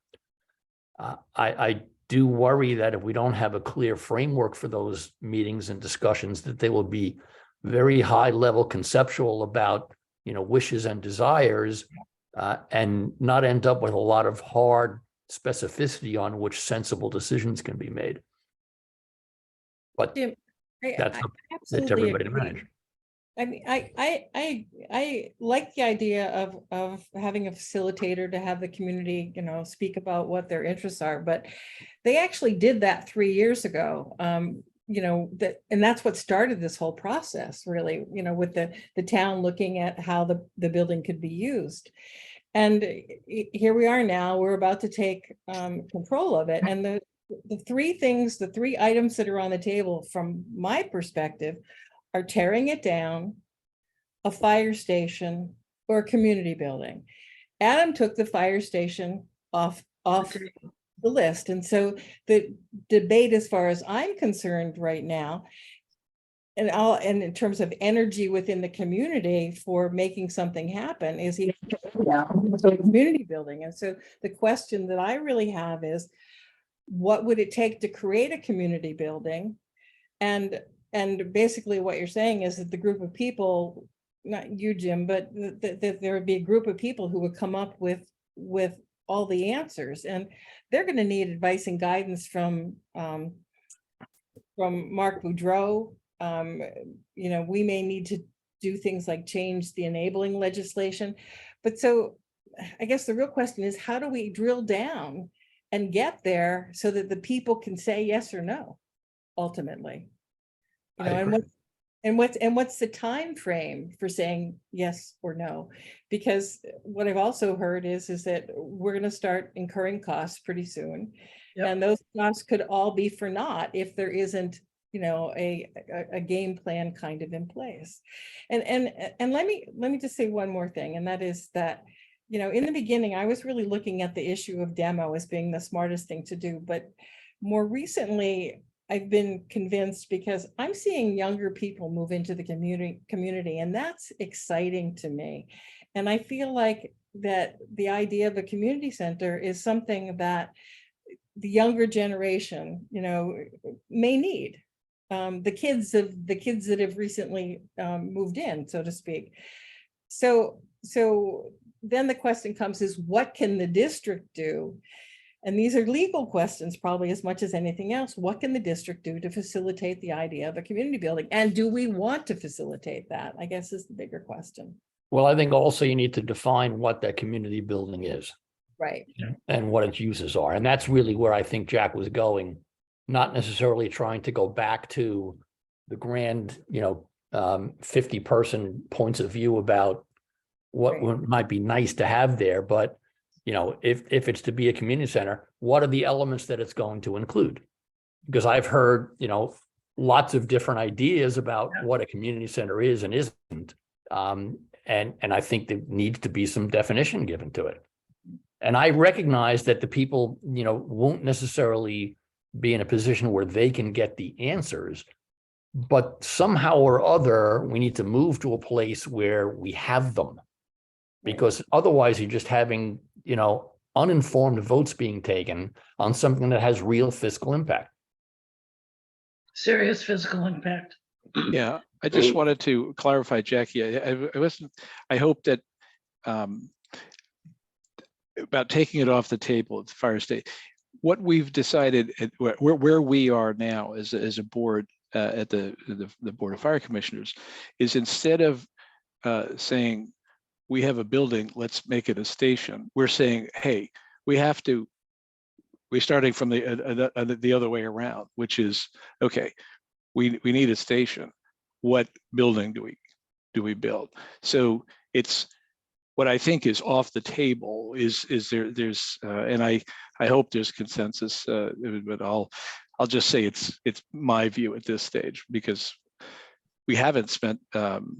I do worry that if we don't have a clear framework for those meetings and discussions, that they will be very high level conceptual about, wishes and desires, and not end up with a lot of hard specificity on which sensible decisions can be made. But Jim, that's I up to absolutely everybody to agree. manage. I mean, I like the idea of having a facilitator to have the community, speak about what their interests are, but they actually did that 3 years ago. And that's what started this whole process, really, with the town looking at how the building could be used. And here we are now, we're about to take control of it. And the three items that are on the table from my perspective are tearing it down, a fire station, or a community building. Adam took the fire station off the list. And so the debate, as far as I'm concerned right now, and in terms of energy within the community for making something happen, is community building. And so the question that I really have is, what would it take to create a community building? And basically what you're saying is that the group of people, not you, Jim, but that there would be a group of people who would come up with all the answers, and they're going to need advice and guidance from Mark Boudreau. You know, we may need to do things like change the enabling legislation. But so I guess the real question is, how do we drill down and get there so that the people can say yes or no, ultimately? You know, and what's the time frame for saying yes or no? Because what I've also heard is that we're going to start incurring costs pretty soon. Yep. And those costs could all be for naught if there isn't, you know, a game plan kind of in place. And let me just say one more thing, and that is that, you know, in the beginning, I was really looking at the issue of demo as being the smartest thing to do. But more recently, I've been convinced, because I'm seeing younger people move into the community, and that's exciting to me. And I feel like that the idea of a community center is something that the younger generation, you know, may need. The kids that have recently moved in, so to speak. So then the question comes is, what can the district do? And these are legal questions, probably as much as anything else. What can the district do to facilitate the idea of a community building? And do we want to facilitate that, I guess, is the bigger question. Well, I think also you need to define what that community building is. Right. And what its uses are. And that's really where I think Jack was going, not necessarily trying to go back to the grand, 50-person points of view about what might be nice to have there. But, you know, if it's to be a community center, what are the elements that it's going to include? Because I've heard, lots of different ideas about what a community center is and isn't. And I think there needs to be some definition given to it. And I recognize that the people, won't necessarily be in a position where they can get the answers, but somehow or other, we need to move to a place where we have them. Because otherwise you're just having, uninformed votes being taken on something that has real fiscal impact. Serious physical impact. Yeah, I just wanted to clarify, Jackie. I hope that about taking it off the table at the fire state. What we've decided, where we are now as a board at the Board of Fire Commissioners, is instead of saying we have a building, let's make it a station. We're saying, hey, we're starting from the other way around, which is, okay, we need a station. What building do we build? So it's what I think is off the table is there's and I hope there's consensus, but I'll just say it's my view at this stage, because we haven't spent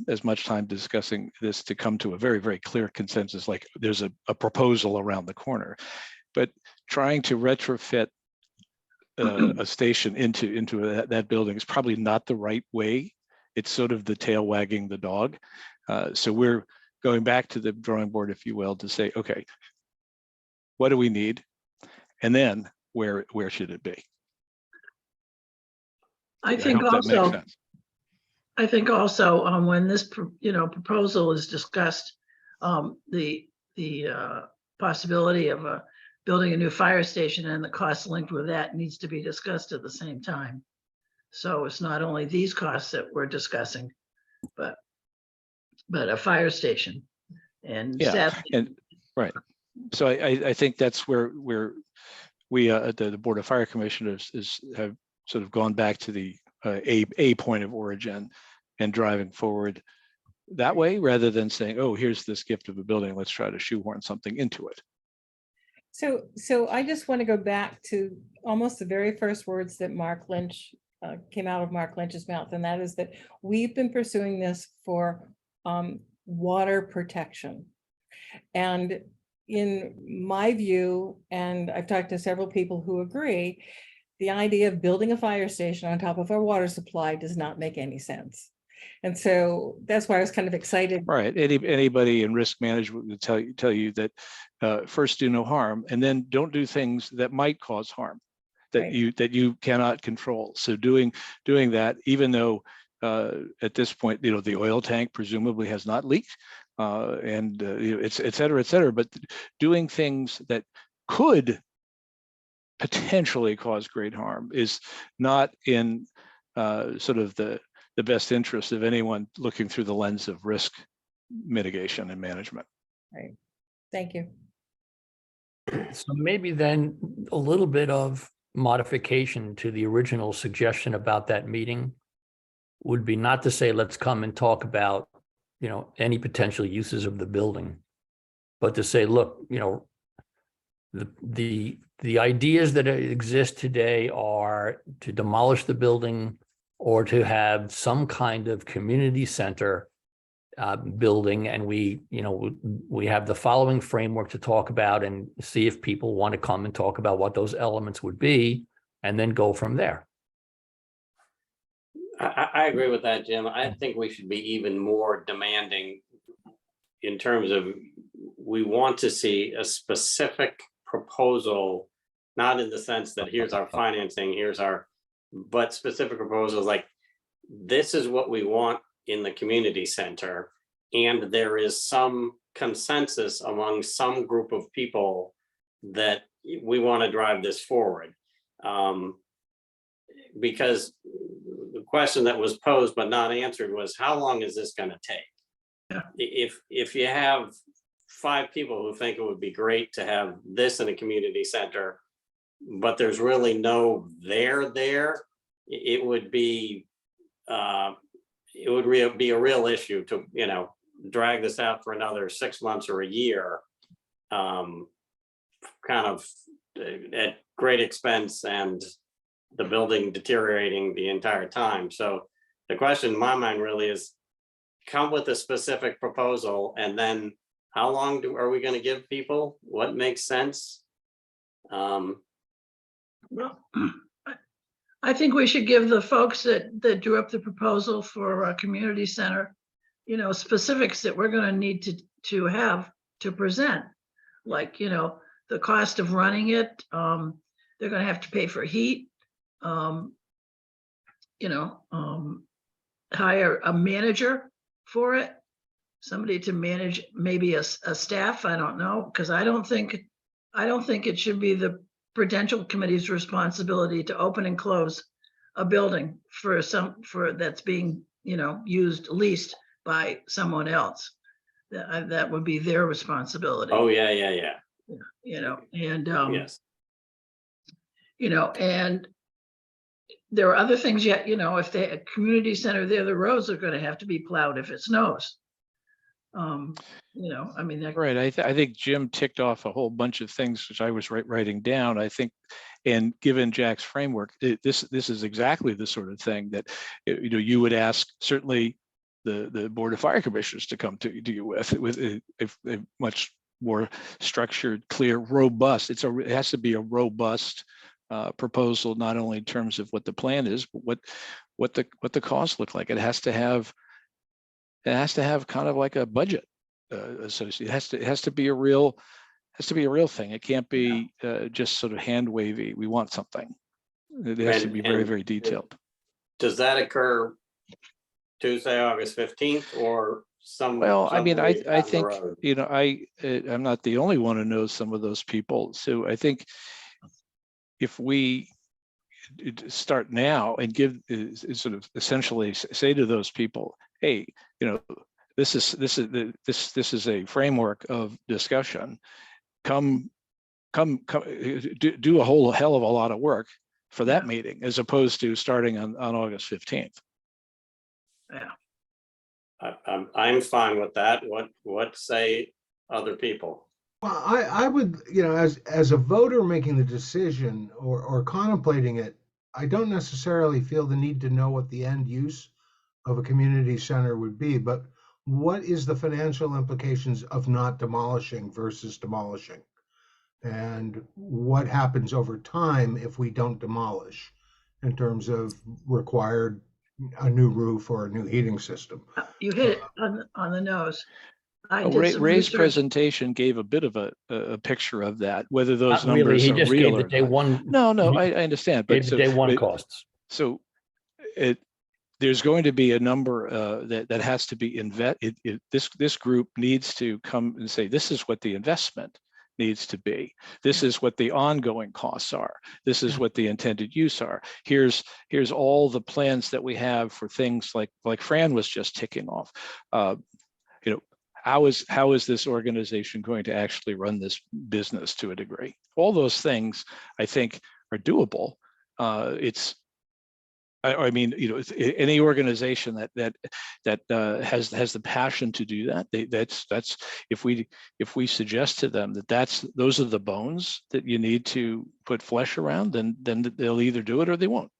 as much time discussing this to come to a very, very clear consensus, like there's a proposal around the corner. But trying to retrofit a station into that building is probably not the right way. It's sort of the tail wagging the dog. So we're going back to the drawing board, if you will, to say, okay, what do we need? And then where should it be? I think also when this proposal is discussed, the possibility of building a new fire station and the costs linked with that needs to be discussed at the same time. So it's not only these costs that we're discussing, but a fire station. And right. So I think that's where we at the Board of Fire Commissioners have sort of gone back to the a point of origin and driving forward that way, rather than saying, oh, here's this gift of a building, let's try to shoehorn something into it. So I just want to go back to almost the very first words that Mark Lynch came out of Mark Lynch's mouth, and that is that we've been pursuing this for water protection. And in my view, and I've talked to several people who agree, the idea of building a fire station on top of our water supply does not make any sense. And so that's why I was kind of excited. Right. Anybody in risk management will tell you that first do no harm, and then don't do things that might cause harm that Right. you cannot control. So doing that, even though at this point, the oil tank presumably has not leaked, and it's et cetera, but doing things that could potentially cause great harm is not in sort of the best interest of anyone looking through the lens of risk mitigation and management. Right. Thank you. So maybe then a little bit of modification to the original suggestion about that meeting would be not to say, let's come and talk about, any potential uses of the building, but to say, look, the ideas that exist today are to demolish the building or to have some kind of community center building. And we have the following framework to talk about and see if people want to come and talk about what those elements would be, and then go from there. I agree with that, Jim. I think we should be even more demanding in terms of, we want to see a specific proposal, not in the sense that here's our financing, but specific proposals like, this is what we want in the community center. And there is some consensus among some group of people that we want to drive this forward. Because the question that was posed but not answered was, how long is this going to take? Yeah. If you have 5 people who think it would be great to have this in a community center, but there's really no there, it would be a real issue to drag this out for another 6 months or a year, kind of at great expense and the building deteriorating the entire time. So the question in my mind really is, come with a specific proposal, and then how long are we going to give people? What makes sense? Well, I think we should give the folks that drew up the proposal for a community center, specifics that we're going to need to have to present, like, the cost of running it. They're going to have to pay for heat, hire a manager for it, somebody to manage, maybe a staff. I don't know, because I don't think it should be the Prudential Committee's responsibility to open and close a building for that's being, used, leased by someone else. That would be their responsibility. Oh, yeah. And Yes. And there are other things yet, if they a community center there, the roads are going to have to be plowed if it snows. Right. I think Jim ticked off a whole bunch of things which I was writing down. I think, and given Jack's framework, this is exactly the sort of thing that you would ask certainly the Board of Fire Commissioners to come to you with a much more structured, clear, robust. It has to be a robust proposal, not only in terms of what the plan is, but what the costs look like. It has to have kind of like a budget associated. It has to be a real thing. It can't be just sort of hand wavy. We want something. It has to be very, very detailed. Does that occur Tuesday, August 15th, or some? Well, I mean, I think, I'm not the only one who knows some of those people. So I think if we start now and give sort of essentially say to those people, hey, this is a framework of discussion. Come do a whole hell of a lot of work for that meeting, as opposed to starting on August 15th. Yeah. I'm fine with that. What say other people? Well, I would, as a voter making the decision or contemplating it, I don't necessarily feel the need to know what the end use of a community center would be, but what is the financial implications of not demolishing versus demolishing? And what happens over time if we don't demolish in terms of required, a new roof or a new heating system. You hit it on the nose. I Oh, did some Ray's research. presentation gave a bit of a picture of that, whether those Not really, numbers he are just real gave the or day not. one. No, he I understand, Gave but the day one costs. so there's going to be a number that has to be this group needs to come and say, this is what the investment needs to be. This is what the ongoing costs are. This is what the intended use are. Here's all the plans that we have for things like Fran was just ticking off. You know, how is this organization going to actually run this business to a degree? All those things I think are doable. I mean, you know, any organization that has the passion to do that, that's if we suggest to them that those are the bones that you need to put flesh around, then they'll either do it or they won't.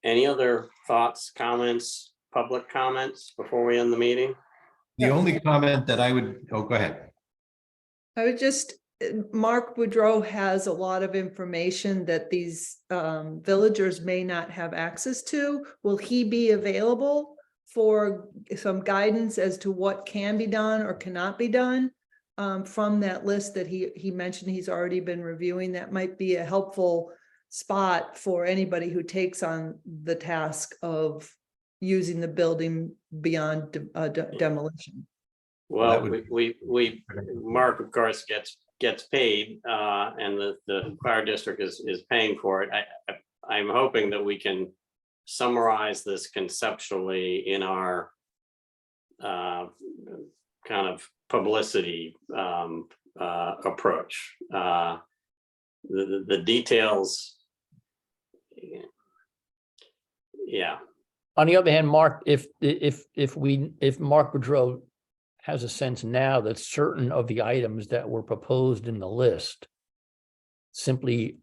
Any other thoughts, comments, public comments before we end the meeting? The only comment that I would, oh, go ahead. I would just, Mark Boudreau has a lot of information that these villagers may not have access to. Will he be available for some guidance as to what can be done or cannot be done from that list that he mentioned he's already been reviewing? That might be a helpful spot for anybody who takes on the task of using the building beyond demolition. Well, we Mark, of course, gets paid, and the fire district is paying for it. I'm hoping that we can summarize this conceptually in our kind of publicity approach. The details, yeah. On the other hand, Mark, if Mark Boudreau has a sense now that certain of the items that were proposed in the list simply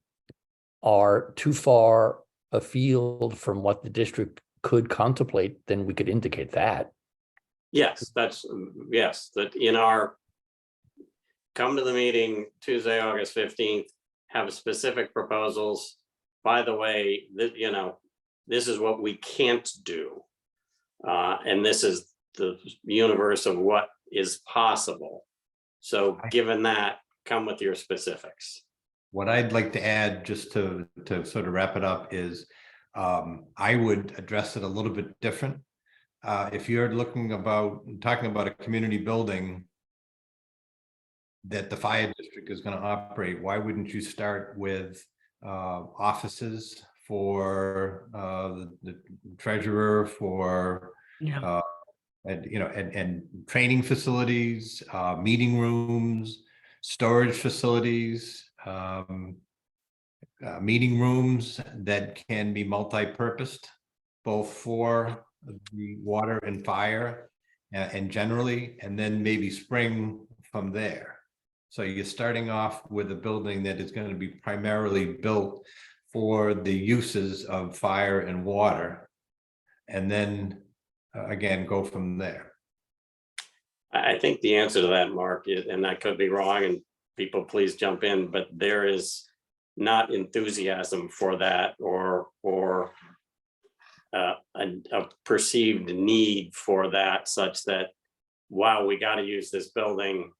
are too far afield from what the district could contemplate, then we could indicate that. Yes, that in our, come to the meeting Tuesday, August 15th, have specific proposals. By the way, that, you know, this is what we can't do. And this is the universe of what is possible. So given that, come with your specifics. What I'd like to add, just to sort of wrap it up, is I would address it a little bit different. If you're talking about a community building that the fire district is going to operate, why wouldn't you start with offices for the treasurer, for and training facilities, meeting rooms, storage facilities, meeting rooms that can be multi-purposed, both for the water and fire and generally, and then maybe spring from there. So you're starting off with a building that is going to be primarily built for the uses of fire and water, and then again, go from there. I think the answer to that, Mark, and I could be wrong, and people please jump in, but there is not enthusiasm for that or a perceived need for that, such that, wow, we got to use this building.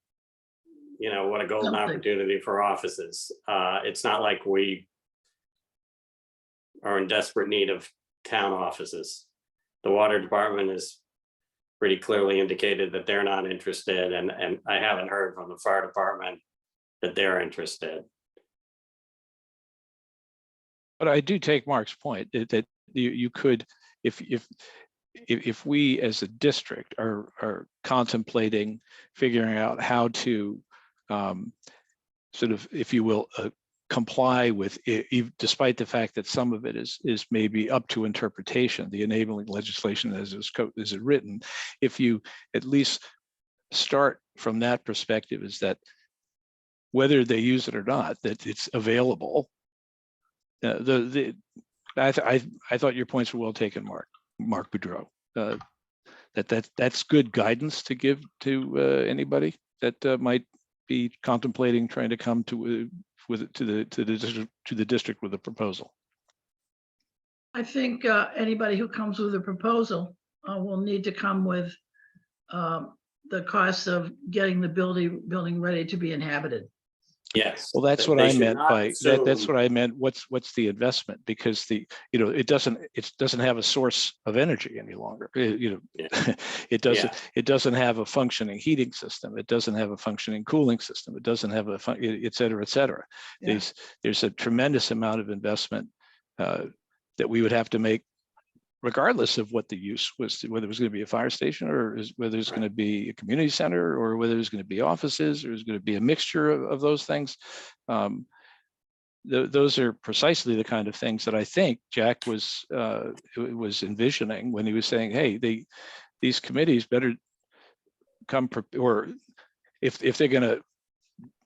You know, what a golden opportunity for offices. It's not like we are in desperate need of town offices. The water department is pretty clearly indicated that they're not interested, and I haven't heard from the fire department that they're interested. But I do take Mark's point that you could, if we as a district are contemplating figuring out how to sort of, if you will, comply with it, despite the fact that some of it is maybe up to interpretation, the enabling legislation as is written, if you at least start from that perspective, is that whether they use it or not, that it's available. I thought your points were well taken, Mark Boudreau. That's good guidance to give to anybody that might be contemplating trying to come to to the district with a proposal. I think anybody who comes with a proposal will need to come with the cost of getting the building ready to be inhabited. Yes. Well, that's what They I should meant not by that. That's assume- what I meant. What's the investment? Because it doesn't have a source of energy any longer. Yeah. It doesn't have a functioning heating system. It doesn't have a functioning cooling system. It doesn't have et cetera, et cetera. Yeah. There's a tremendous amount of investment that we would have to make, regardless of what the use was, whether it was going to be a fire station or whether it's going to be a community center or whether it's going to be offices or it's going to be a mixture of those things. Those are precisely the kind of things that I think Jack was envisioning when he was saying, hey, these committees better come, or if they're going to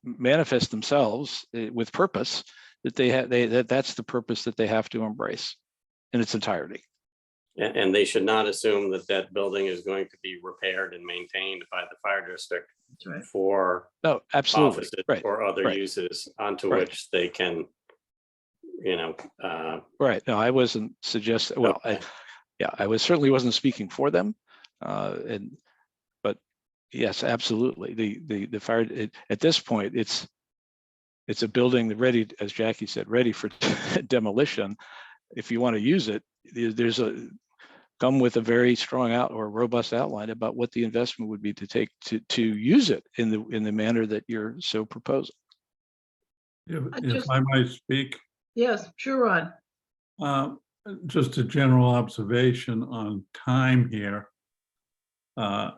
manifest themselves with purpose, that that's the purpose that they have to embrace in its entirety. And they should not assume that that building is going to be repaired and maintained by the fire district That's right. for No, absolutely. offices Right. or other Right. uses onto Right. which they can, Right. No, I wasn't suggesting, well, Okay. I certainly wasn't speaking for them. But yes, absolutely. The fire, at this point, it's a building ready, as Jackie said, ready for demolition. If you want to use it, there's come with a very strong or robust outline about what the investment would be to use it in the manner that you're so proposing. If I might speak, Yes, sure, Ron. just a general observation on time here. I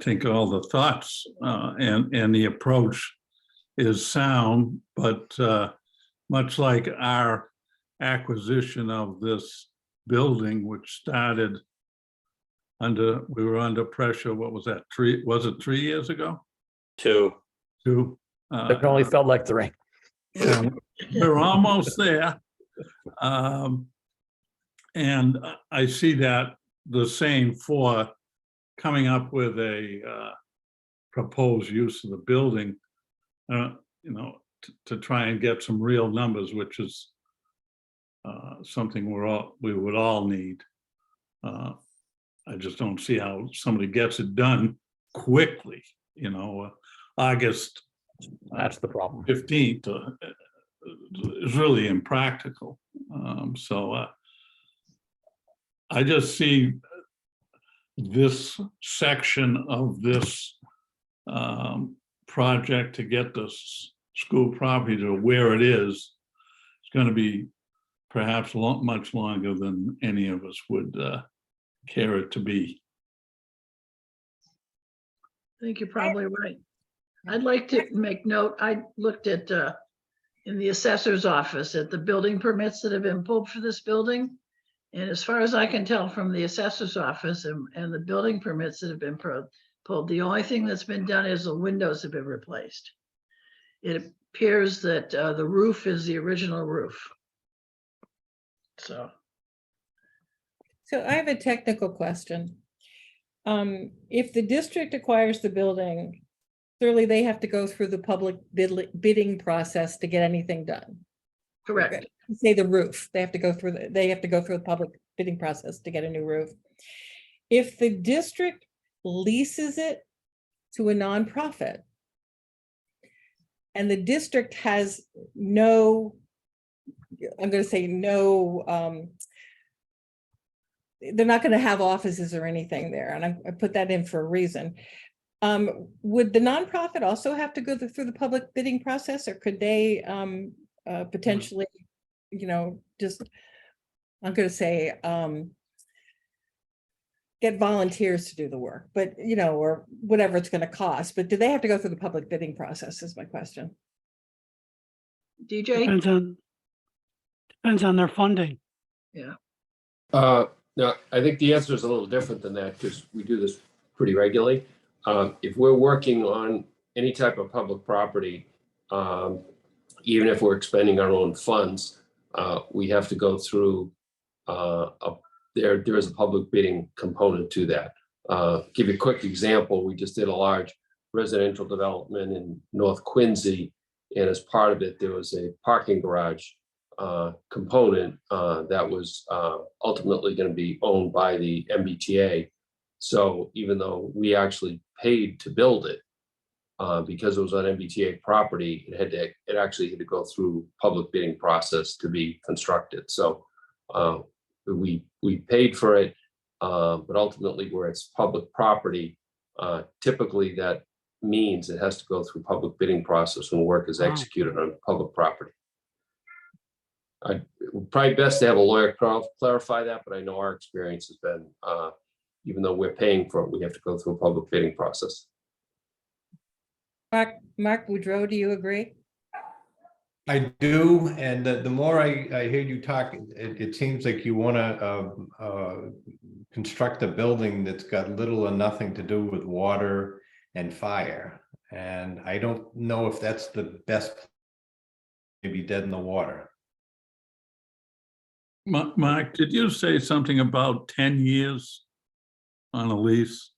think all the thoughts and the approach is sound, but much like our acquisition of this building, which started we were under pressure, what was that, was it 3 years ago? to Two. It only felt like 3. And we're almost there. And I see that the same for coming up with a proposed use of the building, to try and get some real numbers, which is something we would all need. I just don't see how somebody gets it done quickly, August That's the problem. 15th is really impractical. So I just see this section of this project to get this school property to where it is going to be perhaps much longer than any of us would care it to be. I think you're probably right. I'd like to make note, I looked at, in the assessor's office at the building permits that have been pulled for this building. And as far as I can tell from the assessor's office and the building permits that have been pulled, the only thing that's been done is the windows have been replaced. It appears that the roof is the original roof. So I have a technical question. If the district acquires the building, clearly they have to go through the public bidding process to get anything done. correct. Say the roof, they have to go through the public bidding process to get a new roof. If the district leases it to a nonprofit and the district has no, I'm going to say no, they're not going to have offices or anything there, and I put that in for a reason. Would the nonprofit also have to go through the public bidding process, or could they potentially, just, I'm going to say, get volunteers to do the work, but, or whatever it's going to cost, but do they have to go through the public bidding process is my question. DJ? Depends on their funding. Yeah. No, I think the answer is a little different than that because we do this pretty regularly. If we're working on any type of public property, even if we're expending our own funds, we have to go through there is a public bidding component to that. Give you a quick example. We just did a large residential development in North Quincy And as part of it, there was a parking garage component that was ultimately going to be owned by the MBTA. So even though we actually paid to build it, because it was on MBTA property, it actually had to go through public bidding process to be constructed. So we paid for it, but ultimately where it's public property, typically that means it has to go through public bidding process when work is Wow. executed on public property. Probably best to have a lawyer clarify that, but I know our experience has been, even though we're paying for it, we have to go through a public bidding process. Mark Boudreau, do you agree? I do, and the more I hear you talk, it seems like you want to construct a building that's got little or nothing to do with water and fire. And I don't know if that's the best, maybe dead in the water. Mark, did you say something about 10 years on a lease?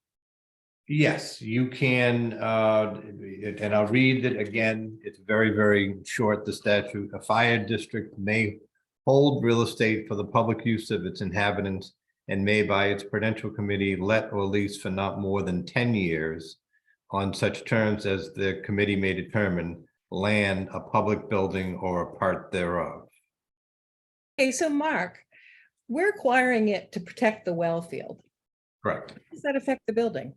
Yes, you can, and I'll read it again. It's very, very short, the statute. A fire district may hold real estate for the public use of its inhabitants and may by its prudential committee let or lease for not more than 10 years on such terms as the committee may determine land, a public building, or a part thereof. Okay, so Mark, we're acquiring it to protect the well field. Correct. How does that affect the building?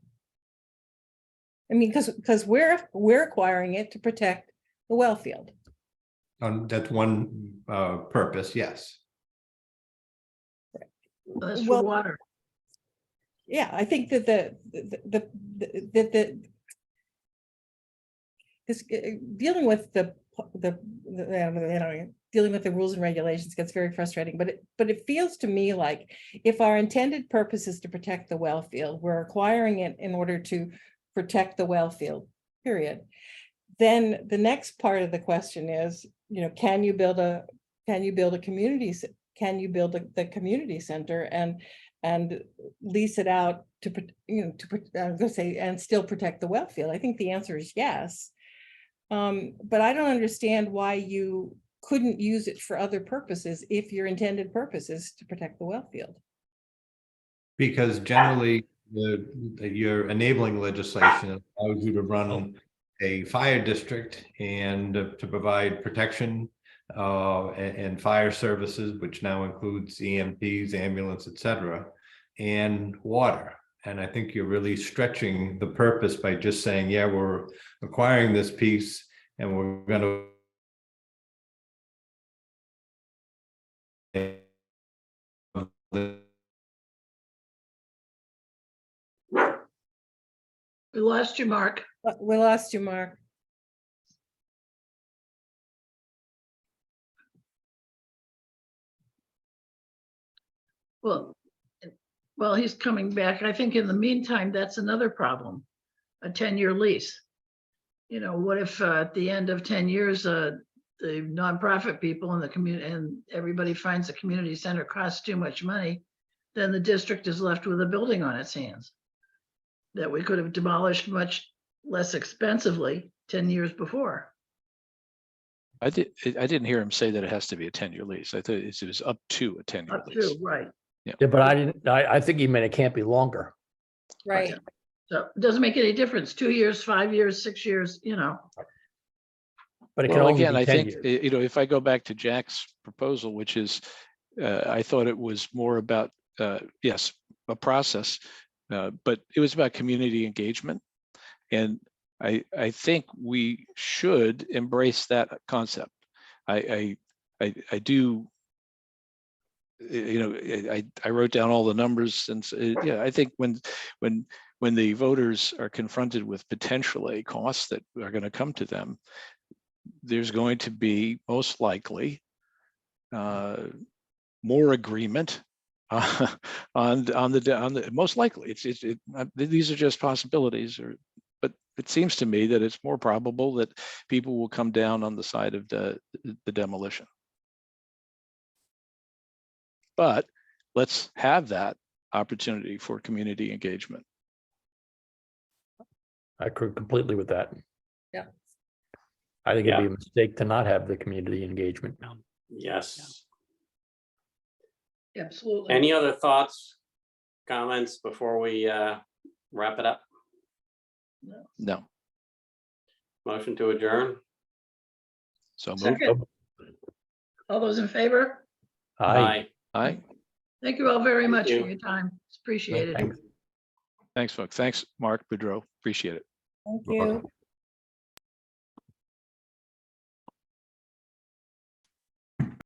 I mean, because we're acquiring it to protect the well field. That's one purpose, yes. That's for Well, water. yeah, I think that dealing with dealing with the rules and regulations gets very frustrating, but it feels to me like if our intended purpose is to protect the well field, we're acquiring it in order to protect the well field, period. Then the next part of the question is, can you build the community center and lease it out to I'm going to say, and still protect the well field? I think the answer is yes. But I don't understand why you couldn't use it for other purposes if your intended purpose is to protect the well field. Because generally, your enabling legislation allows you to run a fire district and to provide protection and fire services, which now includes EMTs, ambulance, etc., and water. And I think you're really stretching the purpose by just saying, yeah, we're acquiring this piece and we're going to. We lost you, Mark. We lost you, Mark. Well, he's coming back. I think in the meantime, that's another problem, a 10-year lease. What if at the end of 10 years, the nonprofit people in the community and everybody finds the community center costs too much money, then the district is left with a building on its hands that we could have demolished much less expensively 10 years before. I didn't hear him say that it has to be a 10-year lease. I thought it was up to a 10-year Up lease. to, right. Yeah, but I think he meant it can't be longer. Right. So it doesn't make any difference, 2 years, 5 years, 6 years, But it can Well, only again, be I 10 think, years. if I go back to Jack's proposal, which is, I thought it was more about, yes, a process, but it was about community engagement. And I think we should embrace that concept. I do, I wrote down all the numbers, and yeah, I think when the voters are confronted with potentially costs that are going to come to them, there's going to be most likely more agreement on the most likely. These are just possibilities, but it seems to me that it's more probable that people will come down on the side of the demolition. But let's have that opportunity for community engagement. I agree completely with that. Yeah. I think it'd Yeah. be a mistake to not have the community engagement. Yes. Absolutely. Any other thoughts, comments before we wrap it up? No. Motion to adjourn? So moved. Second, all those in favor? Aye. Aye. Thank you all very Thank much for you. your time. It's appreciated. Thanks. Thanks, folks. Thanks, Mark Boudreau. Appreciate it. Thank Sure. you.